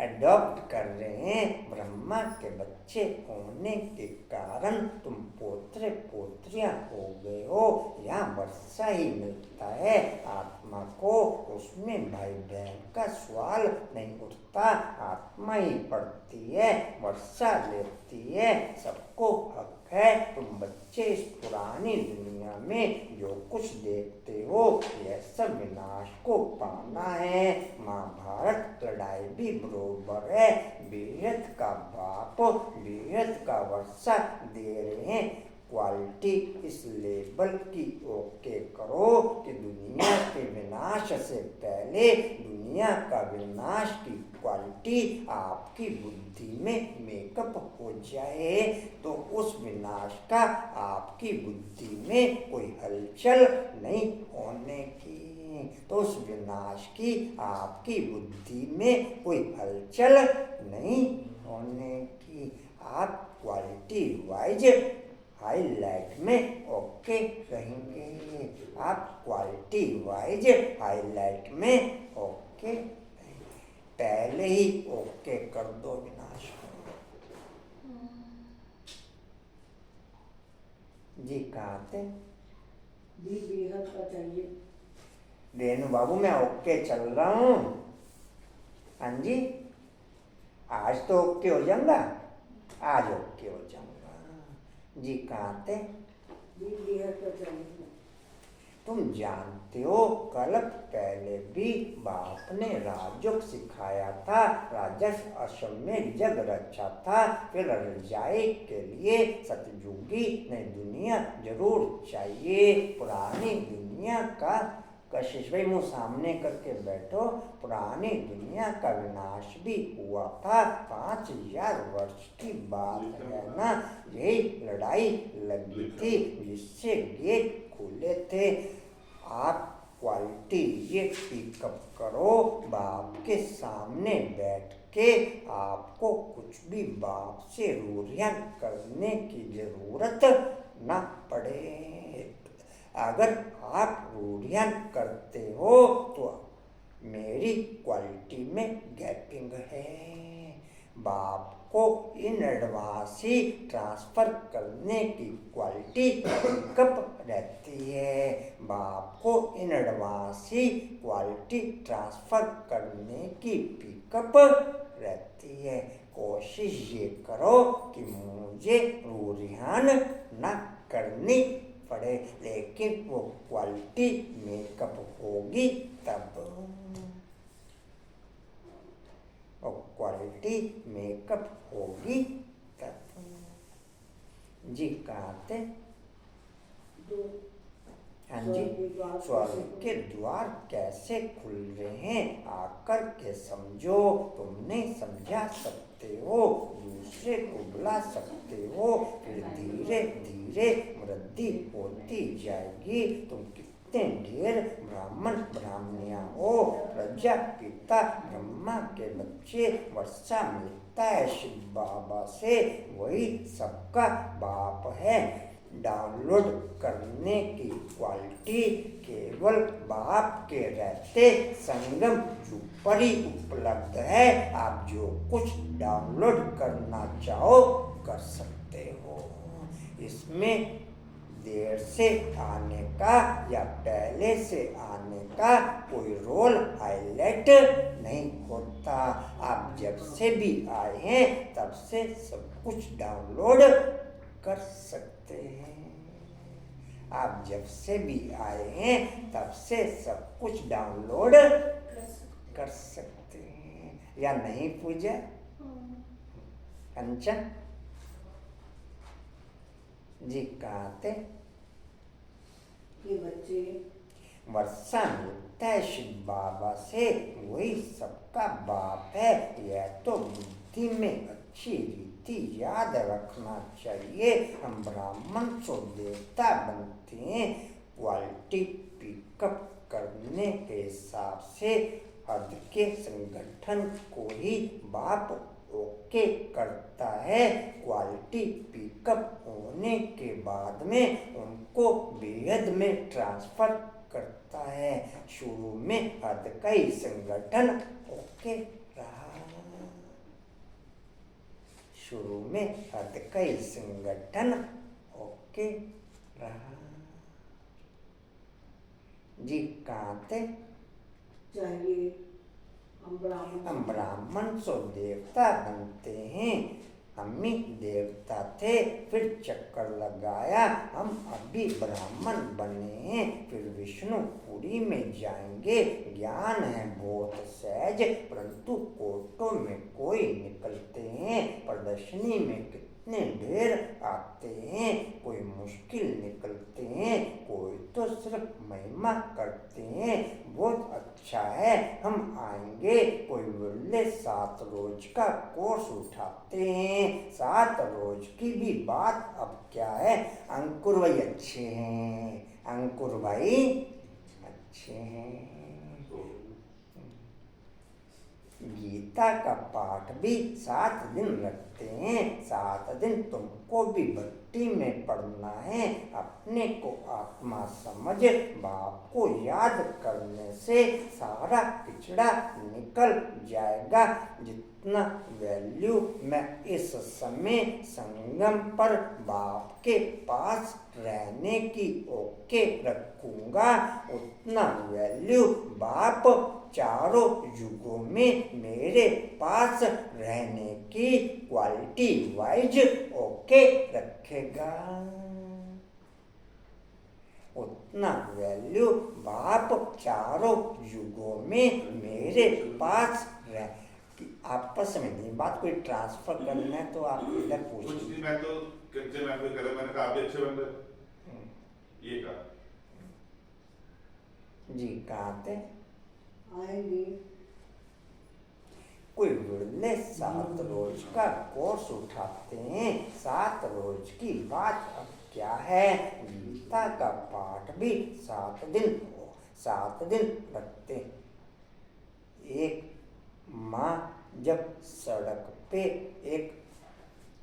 एडॉप्ट कर रहे हैं ब्रह्मा के बच्चे होने के कारण तुम पोत्र पोत्रियां हो गए हो। यहाँ वर्षा ही मिलता है आत्मा को, उसमें भाई बहन का सवाल नहीं उठता। आत्मा ही पढ़ती है, वर्षा लेती है, सबको हक है। तुम बच्चे इस पुरानी दुनिया में जो कुछ देखते हो यह सब विनाश को पाना है। महाभारत लड़ाई भी बरोबर है। बेहद का बाप बेहद का वर्षा दे रहे हैं। क्वालिटी इस लेवल की ओके करो कि दुनिया के विनाश से पहले दुनिया का विनाश की क्वालिटी आपकी बुद्धि में मेकअप हो जाए, तो उस विनाश का आपकी बुद्धि में कोई हलचल नहीं होने की। तो उस विनाश की आपकी बुद्धि में कोई हलचल नहीं होने की। आप क्वालिटी वाइज हाईलाइट में ओके रहेंगे। आप क्वालिटी वाइज हाईलाइट में ओके, पहले ही ओके कर दो विनाश को। जी कहाँ थे? भी बेहद का चाहिए। रेणु बाबू मैं ओके चल रहा हूँ। हाँ जी, आज तो ओके हो जाऊंगा, आज ओके हो जाऊंगा। जी कहाँ थे? भी बेहद का चाहिए। तुम जानते हो कल्प पहले भी बाप ने राजयोग सिखाया था, राजस अश्वमेध जग रचा था। फिर रजाई के लिए सतयुगी नई दुनिया जरूर चाहिए। पुरानी दुनिया का कशिश भाई मुँह सामने करके बैठो। पुरानी दुनिया का विनाश भी हुआ था, 5000 वर्ष की बात है ना। यही लड़ाई लगी थी जिससे गेट खुले थे। आप क्वालिटी ये पिकअप करो, बाप के सामने बैठ के आपको कुछ भी बाप से रूरियां करने की जरूरत ना पड़े। अगर आप रूढ़ियाँ करते हो तो मेरी क्वालिटी में गैपिंग है। बाप को इन एडवांस ही ट्रांसफ़र करने की क्वालिटी पिकअप रहती है। बाप को in advance he quality transfer करने की पिकअप रहती है। कोशिश ये करो कि मुझे रूरियान ना करनी पड़े, लेकिन वो क्वालिटी मेकअप होगी तब। वो क्वालिटी मेकअप होगी तब। जी कहाँ थे? हाँ जी, स्वर्ग के द्वार कैसे खुल रहे हैं आकर के समझो। तुम नहीं समझा सकते हो, दूसरे को बुला सकते हो, फिर धीरे धीरे वृद्धि होती जाएगी। तुम कितने ढेर ब्राह्मण ब्राह्मणियाँ हो, प्रजापिता ब्रह्मा के बच्चे, वर्षा मिलता है शिव बाबा से, वही सबका बाप है। डाउनलोड करने की क्वालिटी केवल बाप के रहते संगम पर ही उपलब्ध है। आप जो कुछ डाउनलोड करना चाहो कर सकते हो। इसमें देर से आने का या पहले से आने का कोई रोल हाईलाइट नहीं होता। आप जब से भी आए हैं तब से सब कुछ डाउनलोड कर सकते हैं। आप जब से भी आए हैं तब से सब कुछ डाउनलोड कर सकते हैं, या नहीं पूजा? कंचन जी कहाँ थे? ये बच्चे वर्षा मिलता है शिव बाबा से, वही सबका बाप है। यह तो बुद्धि में अच्छी रीति याद रखना चाहिए। हम ब्राह्मण तो देवता बनते हैं, क्वालिटी पिकअप करने के हिसाब से हद के संगठन को ही बाप ओके करता है। क्वालिटी पिकअप होने के बाद में उनको बेहद में ट्रांसफर करता है। शुरू में हद का ही संगठन ओके रहा। शुरू में हद का ही संगठन ओके रहा। जी कहाँ थे? चाहिए हम ब्राह्मण सो देवता बनते हैं। हम ही देवता थे, फिर चक्कर लगाया, हम अभी ब्राह्मण बने हैं, फिर विष्णुपुरी में जाएंगे। ज्ञान है बहुत सहज, परंतु कोटों में कोई निकलते हैं, प्रदर्शनी में कितने ढेर आते हैं। कोई मुश्किल निकलते हैं, कोई तो सिर्फ महिमा करते हैं। बहुत अच्छा है, हम आएंगे। कोई बोले 7 रोज का कोर्स उठाते हैं। 7 रोज की भी बात अब क्या है। अंकुर भाई अच्छे हैं, अंकुर भाई अच्छे हैं। गीता का पाठ भी 7 दिन रखते हैं। 7 दिन तुमको भी भक्ति में पढ़ना है। अपने को आत्मा समझ बाप को याद करने से सारा पिछड़ा निकल जाएगा। जितना वैल्यू मैं इस समय संगम पर बाप के पास रहने की ओके रखूंगा, उतना वैल्यू बाप चारों युगों में मेरे पास रहने की क्वालिटी वाइज ओके रखेगा। उतना वैल्यू बाप चारों युगों में मेरे पास रह। आपस में नहीं बात, कोई ट्रांसफर करना है तो आप इधर पूछ लीजिए। मैं तो कच्चे में कोई करे, मैंने कहा आप भी अच्छे बन रहे। ये कहा जी कहाँ थे? आएंगे। कोई बोले 7 रोज का कोर्स उठाते हैं। 7 रोज की बात अब क्या है। गीता का पाठ भी 7 दिन रखते। एक माँ जब सड़क पे एक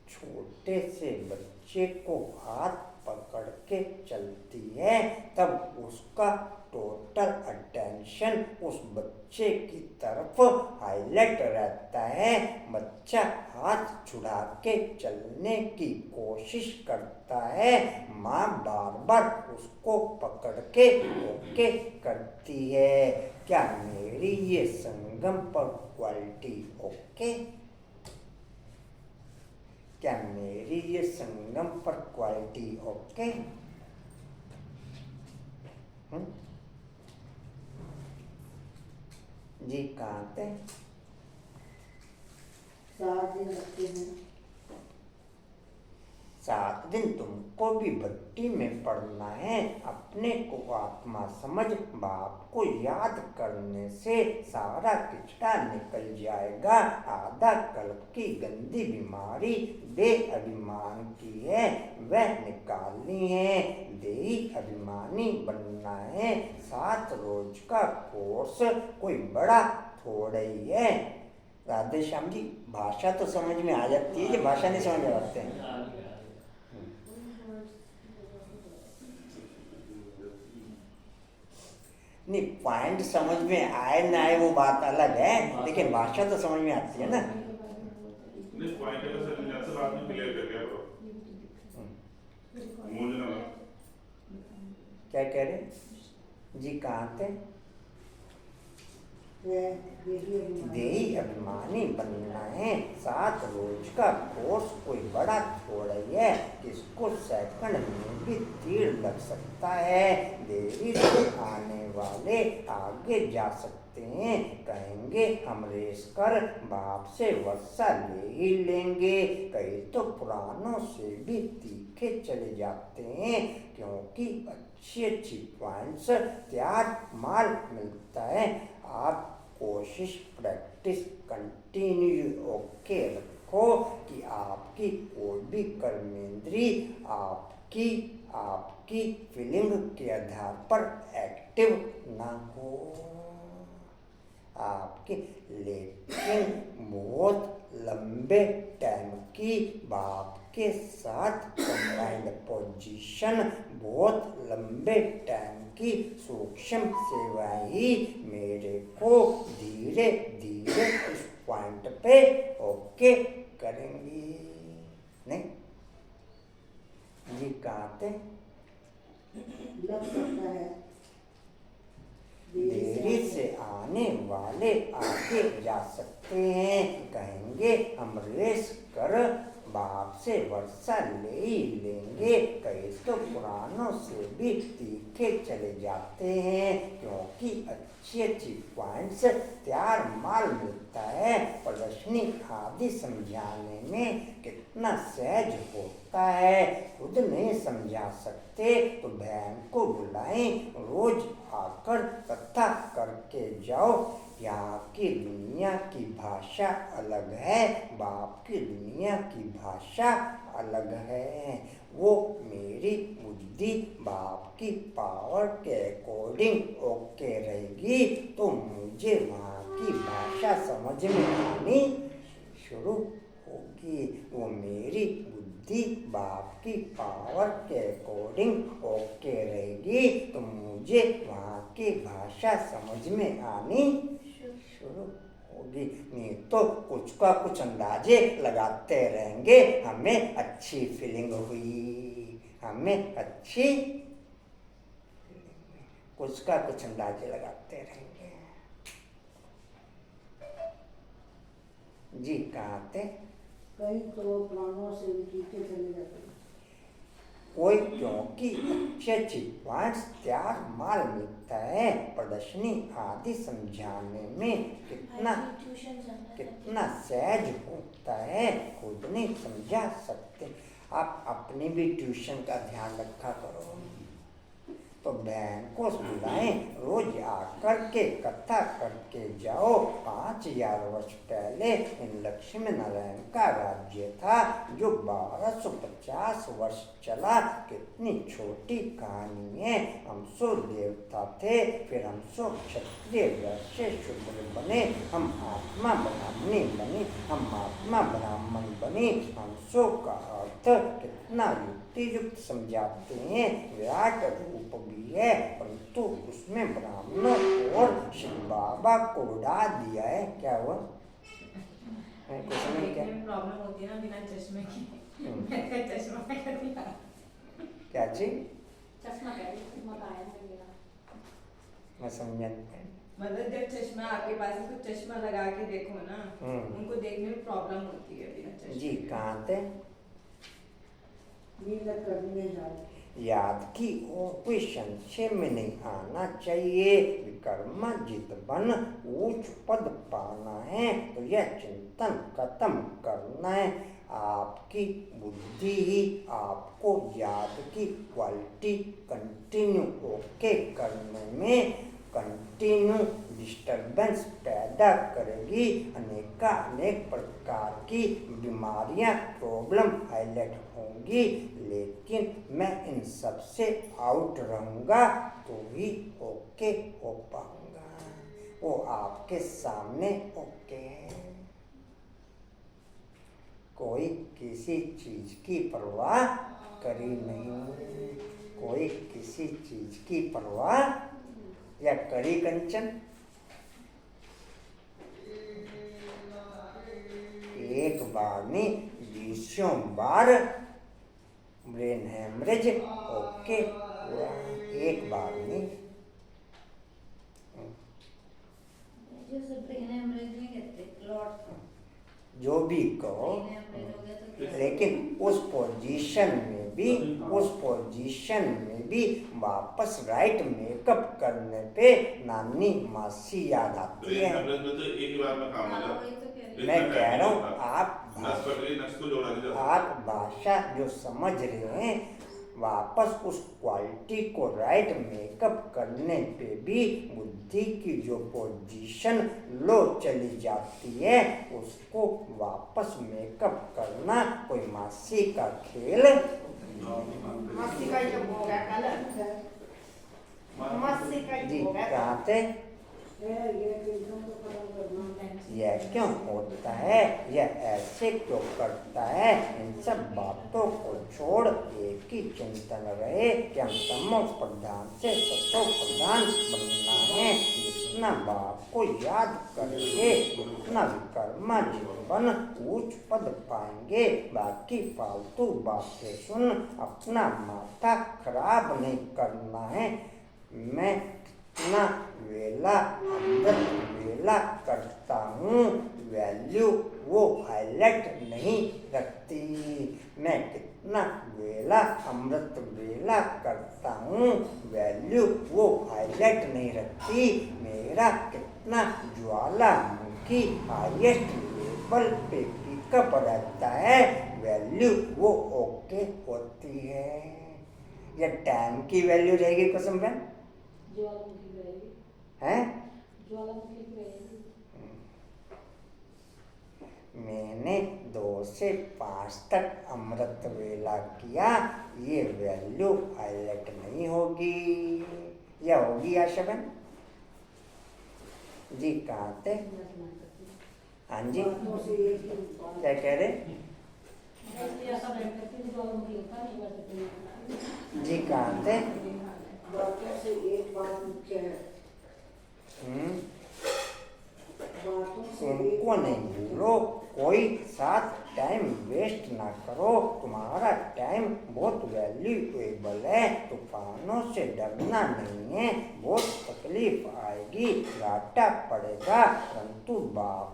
छोटे से बच्चे को हाथ पकड़ के चलती है, तब उसका टोटल अटेंशन उस बच्चे की तरफ हाईलाइट रहता है। बच्चा हाथ छुड़ा के चलने की कोशिश करता है, माँ बार बार उसको पकड़ के ओके करती है। क्या मेरी ये संगम पर क्वालिटी ओके? क्या मेरी ये संगम पर क्वालिटी ओके? जी कहाँ थे? 7 दिन रखते हैं। 7 दिन तुमको भी भक्ति में पढ़ना है। अपने को आत्मा समझ बाप को याद करने से सारा किचड़ा निकल जाएगा। आधा कल्प की गंदी बीमारी बेअभिमान की है, वह निकालनी है। देही अभिमानी बनना है। 7 रोज का कोर्स कोई बड़ा थोड़ा ही है। राधे श्याम जी, भाषा तो समझ में आ जाती है, भाषा नहीं समझ में आते हैं। नहीं, पॉइंट समझ में आए ना आए वो बात अलग है, लेकिन भाषा तो समझ में आती है ना। नहीं, पॉइंट है, सर बात में क्लियर कर दिया क्या कह रहे जी? कहाँ थे? देही अभिमानी बनना है। 7 रोज का कोर्स कोई बड़ा थोड़ा ही है, किसको सेकंड में भी तीर लग सकता है। देरी से आने वाले आगे जा सकते हैं, कहेंगे हम रेस कर बाप से वर्षा ले ही लेंगे। कई तो पुरानों से भी तीखे चले जाते हैं, क्योंकि अच्छी पॉइंट्स तैयार माल मिलता है। आप कोशिश प्रैक्टिस कंटिन्यू ओके रखो कि आपकी कोई भी कर्मेंद्री आपकी फीलिंग के आधार पर एक्टिव ना हो आपके। लेकिन बहुत लंबे टाइम की बाप के साथ कंबाइंड पोजीशन, बहुत लंबे टाइम की सूक्ष्म सेवाएं ही मेरे को धीरे धीरे इस पॉइंट पे ओके करेंगी। नहीं जी? कहाँ थे? लग सकता है देरी से आने वाले आगे जा सकते हैं, कहेंगे हम रेस कर बाप से वर्षा ले ही लेंगे। कई तो पुरानों से भी तीखे चले जाते हैं, क्योंकि अच्छी पॉइंट्स तैयार माल मिलता है। प्रदर्शनी आदि समझाने में कितना सहज होता है, खुद नहीं समझा सकते तो बहन को बुलाएं, रोज आकर कथा करके जाओ। यहाँ की दुनिया की भाषा अलग है, बाप की दुनिया की भाषा अलग है। वो मेरी बुद्धि बाप की पावर के अकॉर्डिंग ओके रहेगी तो मुझे वहाँ की भाषा समझ में आनी शुरू होगी। वो मेरी बुद्धि बाप की पावर के अकॉर्डिंग ओके रहेगी तो मुझे वहाँ की भाषा समझ में आनी शुरू होगी। नहीं तो कुछ का कुछ अंदाजे लगाते रहेंगे, हमें अच्छी फीलिंग हुई, हमें अच्छी कुछ का कुछ अंदाजे लगाते रहेंगे जी। कहाँ थे? कई तो प्राणों से भी तीखे चले जाते हैं। कोई क्योंकि अच्छी पॉइंट्स तैयार माल मिलता है। प्रदर्शनी आदि समझाने में कितना सहज होता है, खुद नहीं समझा सकते। आप अपनी भी ट्यूशन का ध्यान रखा करो। तो बहन को बुलाएं, रोज आकर के कथा करके जाओ। 5000 वर्ष पहले इन लक्ष्मी नारायण का राज्य था जो 1250 वर्ष चला। कितनी छोटी कहानी है। हम सो देवता थे, फिर हम सो क्षत्रिय, वैश्य, शूद्र बने, हम आत्मा ब्राह्मणी बनी, हम आत्मा ब्राह्मण बनी। हम सो का अर्थ कितना युक्ति समझाते हैं। विराट रूप भी है, परंतु उसमें ब्राह्मणों और शिव बाबा को उड़ा दिया है। क्या हुआ? प्रॉब्लम होती है ना बिना चश्मे की। चश्मा कर दिया। क्या चीज? चश्मा काया है मेरा। मैं समझा। मतलब जब चश्मा आपके पास है तो चश्मा लगा के देखो ना, उनको देखने में प्रॉब्लम होती है बिना चश्मे जी। कहाँ थे? याद की और कोई संशय में नहीं आना चाहिए। विक्रमाजित बन ऊंच पद पाना है तो यह चिंतन खत्म करना है। आपकी बुद्धि ही आपको याद की क्वालिटी कंटिन्यू ओके करने में कंटिन्यू डिस्टर्बेंस पैदा करेगी। अनेक प्रकार की बीमारियां प्रॉब्लम हाईलाइट होंगी, लेकिन मैं इन सब से आउट रहूँगा तो ही ओके हो पाऊँगा। वो आपके सामने ओके है। कोई किसी चीज की परवाह करी नहीं, कोई किसी चीज की परवाह या करी कंचन। एक बार नहीं 20 बार ब्रेन हेमरेज ओके हुआ। एक बार में जैसे ब्रेन हेमरेज नहीं कहते, क्लॉट। जो भी कहो, ब्रेन हेमरेज हो गया तो क्या? लेकिन उस पोजीशन में भी वापस राइट मेकअप करने पे नानी मासी याद आती ब्रेन है। हेमरेज में तो एक ही बार में काम हो हाँ, जाता वही तो कह रही हूँ। मैं कह रहा हूँ नस कट गई, नस को जोड़ा नहीं जाता। आप भाषा जो समझ रहे हैं, वापस उस क्वालिटी को राइट मेकअप करने पे भी बुद्धि की जो पोजीशन लो चली जाती है, उसको वापस मेकअप करना कोई मासी का खेल। मस्ती का जब हो गया कल, मस्ती का जी हो गया कहाँ थे? ये टेंशन तो खत्म करना। यह क्यों होता है, यह ऐसे क्यों करता है, इन सब बातों को छोड़ एक ही चिंतन रहे कि हम तमो प्रधान से सतो प्रधान बनना है। जितना बाप को याद करेंगे उतना विकर्मा जीवन ऊंच पद पाएंगे। बाकी फालतू बातें सुन अपना माथा खराब नहीं करना है। मैं कितना वेला अमृत वेला करता हूँ, वैल्यू वो हाईलाइट नहीं रखती। मैं कितना वेला अमृत वेला करता हूँ, वैल्यू वो हाईलाइट नहीं रखती। मेरा कितना ज्वालामुखी हाईएस्ट लेवल पे पिकअप रहता है, वैल्यू वो ओके होती है। या टाइम की वैल्यू रहेगी कसम पे ज्वालामुखी रहेगी, हैं? ज्वालामुखी रहेगी। मैंने 2 से 5 तक अमृत वेला किया, ये वैल्यू हाईलाइट नहीं होगी। या होगी आशा जी? कहाँ थे? हाँ जी, क्या कह रहे जी? कहाँ थे? बातों से एक बात मुख्य है, बातों से एक उनको नहीं भूलो, कोई साथ टाइम वेस्ट ना करो। तुम्हारा टाइम बहुत वैल्यूएबल है। तूफानों से डरना नहीं है, बहुत तकलीफ आएगी, घाटा पड़ेगा, परंतु बाप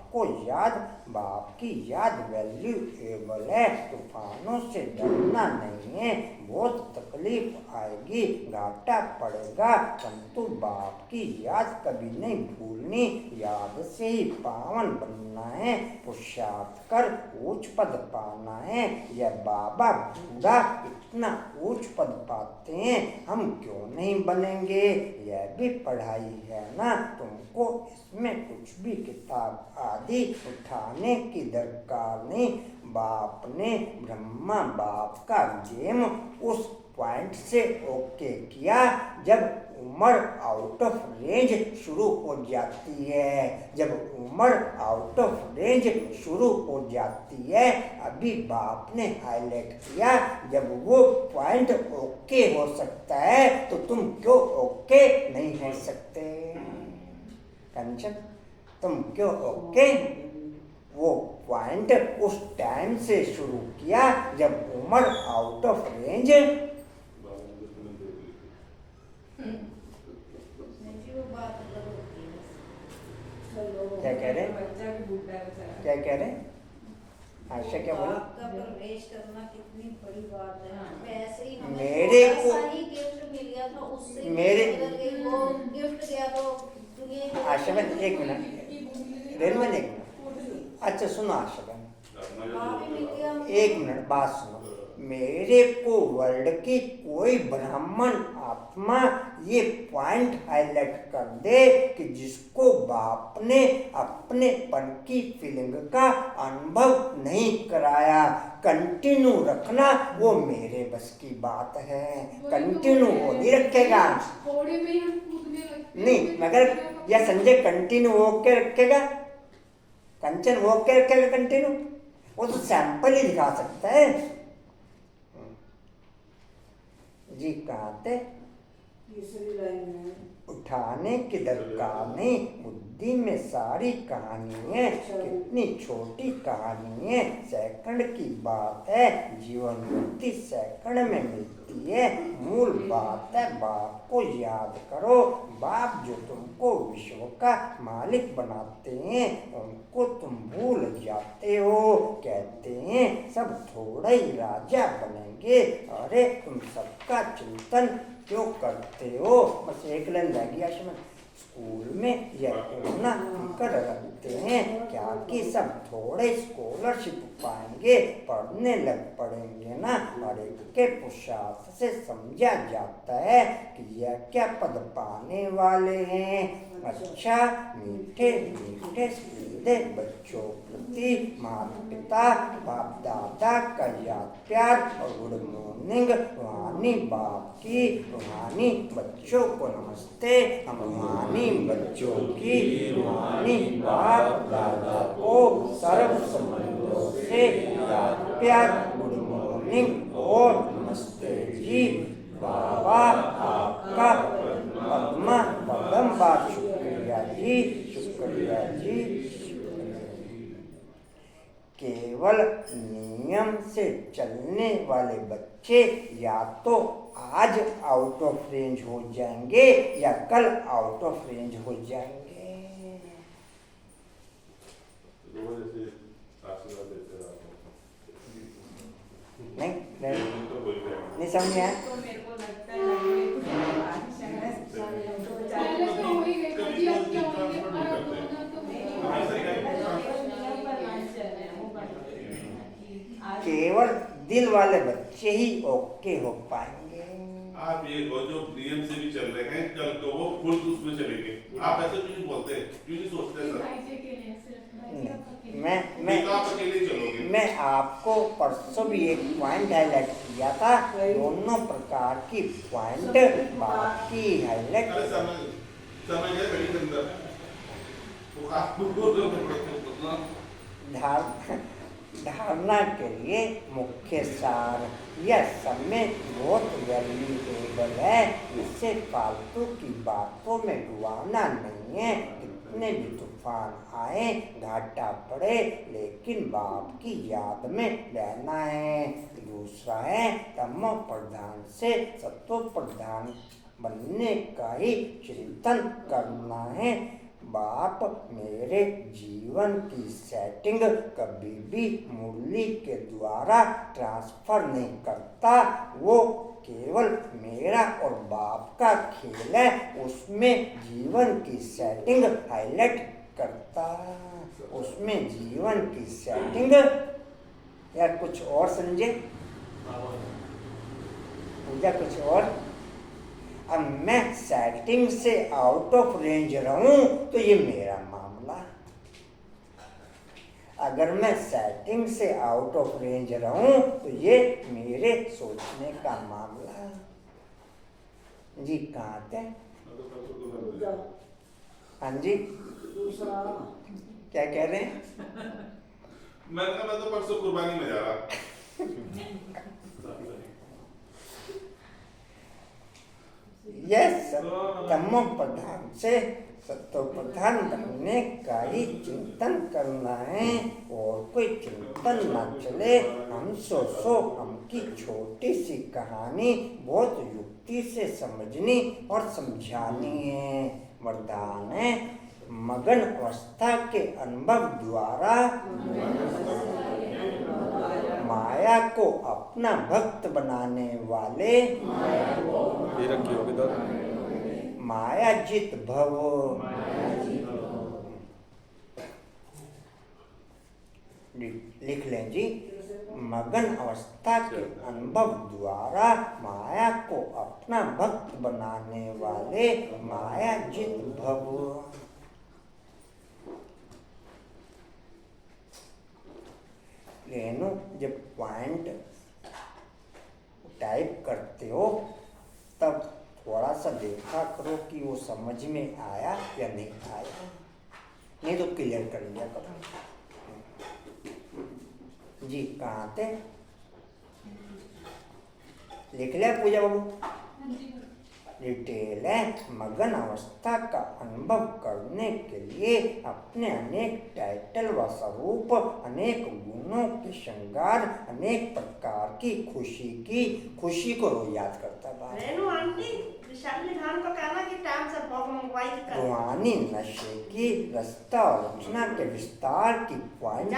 की याद वैल्यूएबल है। तूफानों से डरना नहीं है, बहुत तकलीफ आएगी, घाटा पड़ेगा, परंतु बाप की याद कभी नहीं भूलनी। याद से ही पावन बनना है, पुरुषार्थ कर ऊंच पद पाना है। यह बाबा बूढ़ा इतना ऊंच पद पाते हैं, हम क्यों नहीं बनेंगे? यह भी पढ़ाई है ना, तुमको इसमें कुछ भी किताब आदि उठाने की दरकार नहीं। बाप ने ब्रह्मा बाप का गेम उस पॉइंट से ओके किया जब उम्र आउट ऑफ रेंज शुरू हो जाती है। जब उम्र आउट ऑफ रेंज शुरू हो जाती है, अभी बाप ने हाईलाइट किया, जब वो पॉइंट ओके हो सकता है तो तुम क्यों ओके नहीं हो सकते? कंचन, तुम क्यों ओके? वो पॉइंट उस टाइम से शुरू किया जब उम्र आउट ऑफ रेंज। वो बात अलग होती है। क्या कह रहे? बच्चा भी बूढ़ा है बेचारा। क्या कह रहे? आशा क्या बोला? आपका प्रवेश करना कितनी बड़ी बात है। वैसे ही हमें मेरे थोड़ा को- सा ही गिफ्ट मिल गया था, उससे मेरे- बदल गई। वो गिफ्ट दिया तो दुनिया आशा बहन एक मिनट, रेलमन एक मिनट। अच्छा सुनो आशा बहन, एक मिनट बात सुनो। मेरे को वर्ल्ड की कोई ब्राह्मण आत्मा ये पॉइंट हाईलाइट कर दे कि जिसको बाप ने अपने पन की फीलिंग का अनुभव नहीं कराया। कंटिन्यू रखना वो मेरे बस की बात है। कंटिन्यू वो नहीं रखेगा, थोड़ी में ही हम कूदने लगते हैं। नहीं मगर यह संजय कंटिन्यू होके रखेगा, कंचन होके रखेगा कंटिन्यू, वो तो सैंपल ही दिखा सकता है। जी कहाँ थे? तीसरी लाइन में उठाने की दरकार नहीं, बुद्धि में सारी कहानी है, कितनी छोटी कहानी है, सेकंड की बात है, जीवन मुक्ति सेकंड में मिलती है। मूल बात है बाप को याद करो, बाप जो तुमको विश्व का मालिक बनाते हैं उनको तुम भूल जाते हो। कहते हैं सब थोड़ा ही राजा बनेंगे, अरे तुम सबका चिंतन क्यों करते हो? बस एक लाइन रह गया इसमें। स्कूल में यह कोना कर रखते हैं क्या कि सब थोड़े स्कॉलरशिप पाएंगे, पढ़ने लग पड़ेंगे ना, और एक के पुरुषार्थ से समझा जाता है कि यह क्या पद पाने वाले हैं। अच्छा मीठे मीठे सीधे बच्चों प्रति माता पिता बाप दादा का याद प्यार और गुड मॉर्निंग रूहानी बाप की, रूहानी बच्चों को नमस्ते, हम रूहानी बच्चों की रूहानी बाप दादा को सर्व संबंधों से याद प्यार गुड मॉर्निंग और नमस्ते जी। बाबा आपका पद्मा पदम बार शुक्रिया जी, शुक्रिया जी, शुक्रिया जी। केवल नियम से चलने वाले बच्चे या तो आज आउट ऑफ रेंज हो जाएंगे या कल आउट ऑफ रेंज हो जाएंगे। नहीं नहीं समझ में आया? तो मेरे को लगता है पहले तो हो ही गई, कभी अब क्या होंगे, अब होना तो केवल दिल वाले बच्चे ही ओके हो पाएंगे। आप ये वो जो नियम से भी चल रहे हैं, कल को वो खुद उसमें चलेंगे। आप ऐसे क्यों बोलते हैं, क्यों नहीं सोचते सर? आप अकेले चलोगे। मैं आपको परसों भी एक पॉइंट हाईलाइट किया था, दोनों प्रकार की पॉइंट बात की हाईलाइट। अरे समझ गए बड़ी अंदर वो आपको धारणा के लिए मुख्य सार यह समय बहुत वैल्यूएबल है, इससे फालतू की बातों में डुबाना नहीं है। कितने भी तूफान आए घाटा पड़े लेकिन बाप की याद में रहना है। दूसरा है तमो प्रधान से सत्व प्रधान बनने का ही चिंतन करना है। बाप मेरे जीवन की सेटिंग कभी भी मुरली के द्वारा ट्रांसफर नहीं करता, वो केवल मेरा और बाप का खेल है, उसमें जीवन की सेटिंग हाईलाइट करता, उसमें जीवन की सेटिंग। यार कुछ और समझे? पूजा कुछ और? अब मैं सेटिंग से आउट ऑफ रेंज रहूं तो ये मेरा मामला, अगर मैं सेटिंग से आउट ऑफ रेंज रहूं तो ये मेरे सोचने का मामला। जी कहाँ थे? हाँ जी क्या कह रहे हैं? मैं तो परसों कुर्बानी में जा रहा। यस, तमो प्रधान से सत्व प्रधान बनने का ही चिंतन करना है और कोई चिंतन ना चले। हम सो हम की छोटी सी कहानी बहुत युक्ति से समझनी और समझानी है। वरदान है मगन अवस्था के अनुभव द्वारा माया को अपना भक्त बनाने वाले माया जित भव। लिख लें जी, मगन अवस्था के अनुभव द्वारा माया को अपना भक्त बनाने वाले माया जित भव। लेनो जब पॉइंट टाइप करते हो तब थोड़ा सा देखा करो कि वो समझ में आया या नहीं आया, नहीं तो क्लियर कर लिया करो। जी कहाँ थे? लिख लिया पूजा बाबू? डिटेल लें। मगन अवस्था का अनुभव करने के लिए अपने अनेक टाइटल व स्वरूप, अनेक गुणों के श्रृंगार, अनेक प्रकार की खुशी को रोज याद करता है। रेनू आंटी विशाली खान को कहना कि टाइम से भोग मंगवाई कर। रूहानी नशे की रस्ता और रचना के विस्तार की पॉइंट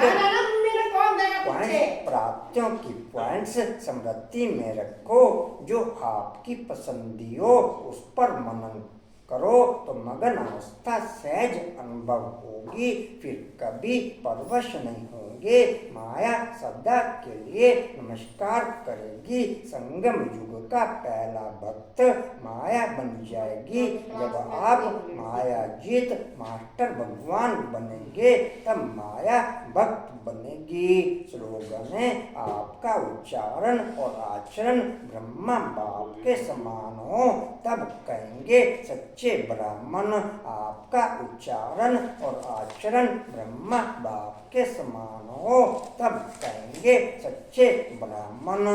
प्राप्तियों की पॉइंट्स स्मृति में रखो। जो आपकी पसंदी हो उस पर मनन करो तो मगन अवस्था सहज अनुभव होगी, फिर कभी परवश नहीं होंगे। माया सदा के लिए नमस्कार करेगी। संगम युग का पहला भक्त माया बन जाएगी। जब आप माया जीत मास्टर भगवान बनेंगे तब माया भक्त बनेगी। स्लोगन है, आपका उच्चारण और आचरण ब्रह्मा बाप के समान हो तब कहेंगे सच्चे ब्राह्मण। आपका उच्चारण और आचरण ब्रह्मा बाप के समान हो तब कहेंगे सच्चे ब्राह्मण।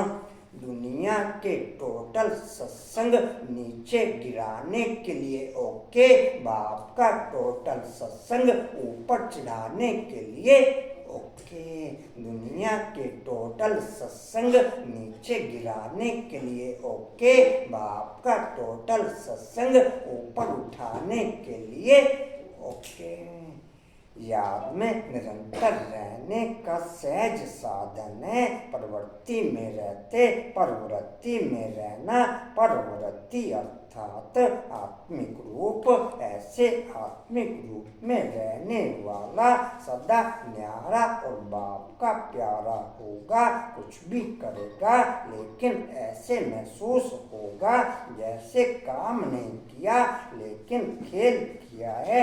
दुनिया के टोटल सत्संग नीचे गिराने के लिए ओके, बाप का टोटल सत्संग ऊपर चढ़ाने के लिए ओके। दुनिया के टोटल सत्संग नीचे गिराने के लिए ओके, बाप का टोटल सत्संग ऊपर उठाने के लिए ओके। याद में निरंतर रहने का सहज साधन है। प्रवृत्ति में रहते प्रवृत्ति में रहना, प्रवृत्ति अर्थात आत्मिक रूप। ऐसे आत्मिक रूप में रहने वाला सदा न्यारा और बाप का प्यारा होगा। कुछ भी करेगा लेकिन ऐसे महसूस होगा जैसे काम नहीं किया लेकिन खेल किया है।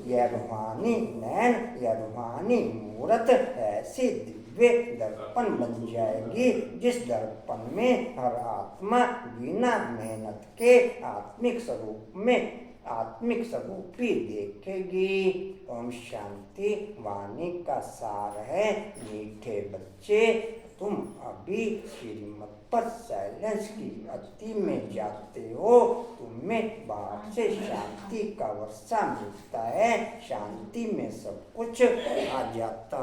यह रूहानी नैन, यह रूहानी मूरत ऐसी दिव्य दर्पण बन जाएगी जिस दर्पण में हर आत्मा बिना मेहनत के आत्मिक स्वरूपी देखेगी। ओम शांति। वाणी का सार है, मीठे बच्चे तुम अभी श्रीमत पर साइलेंस की अति में जाते हो। तुम्हें बाहर से शांति का वर्षा मिलता है, शांति में सब कुछ आ जाता।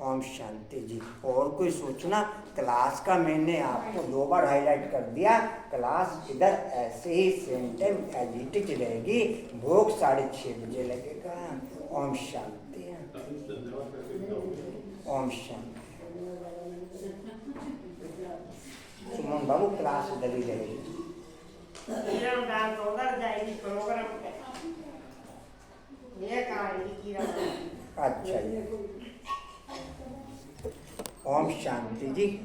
ओम शांति जी। और कोई सूचना? क्लास का मैंने आपको 2 बार हाईलाइट कर दिया। क्लास इधर ऐसे ही सेम टाइम एडिट रहेगी। भोग 6:30 बजे लगेगा। ओम शांति। ओम शांति। सुमन बाबू क्लास इधर ही रहेगी। अच्छा जी। ओम शांति जी।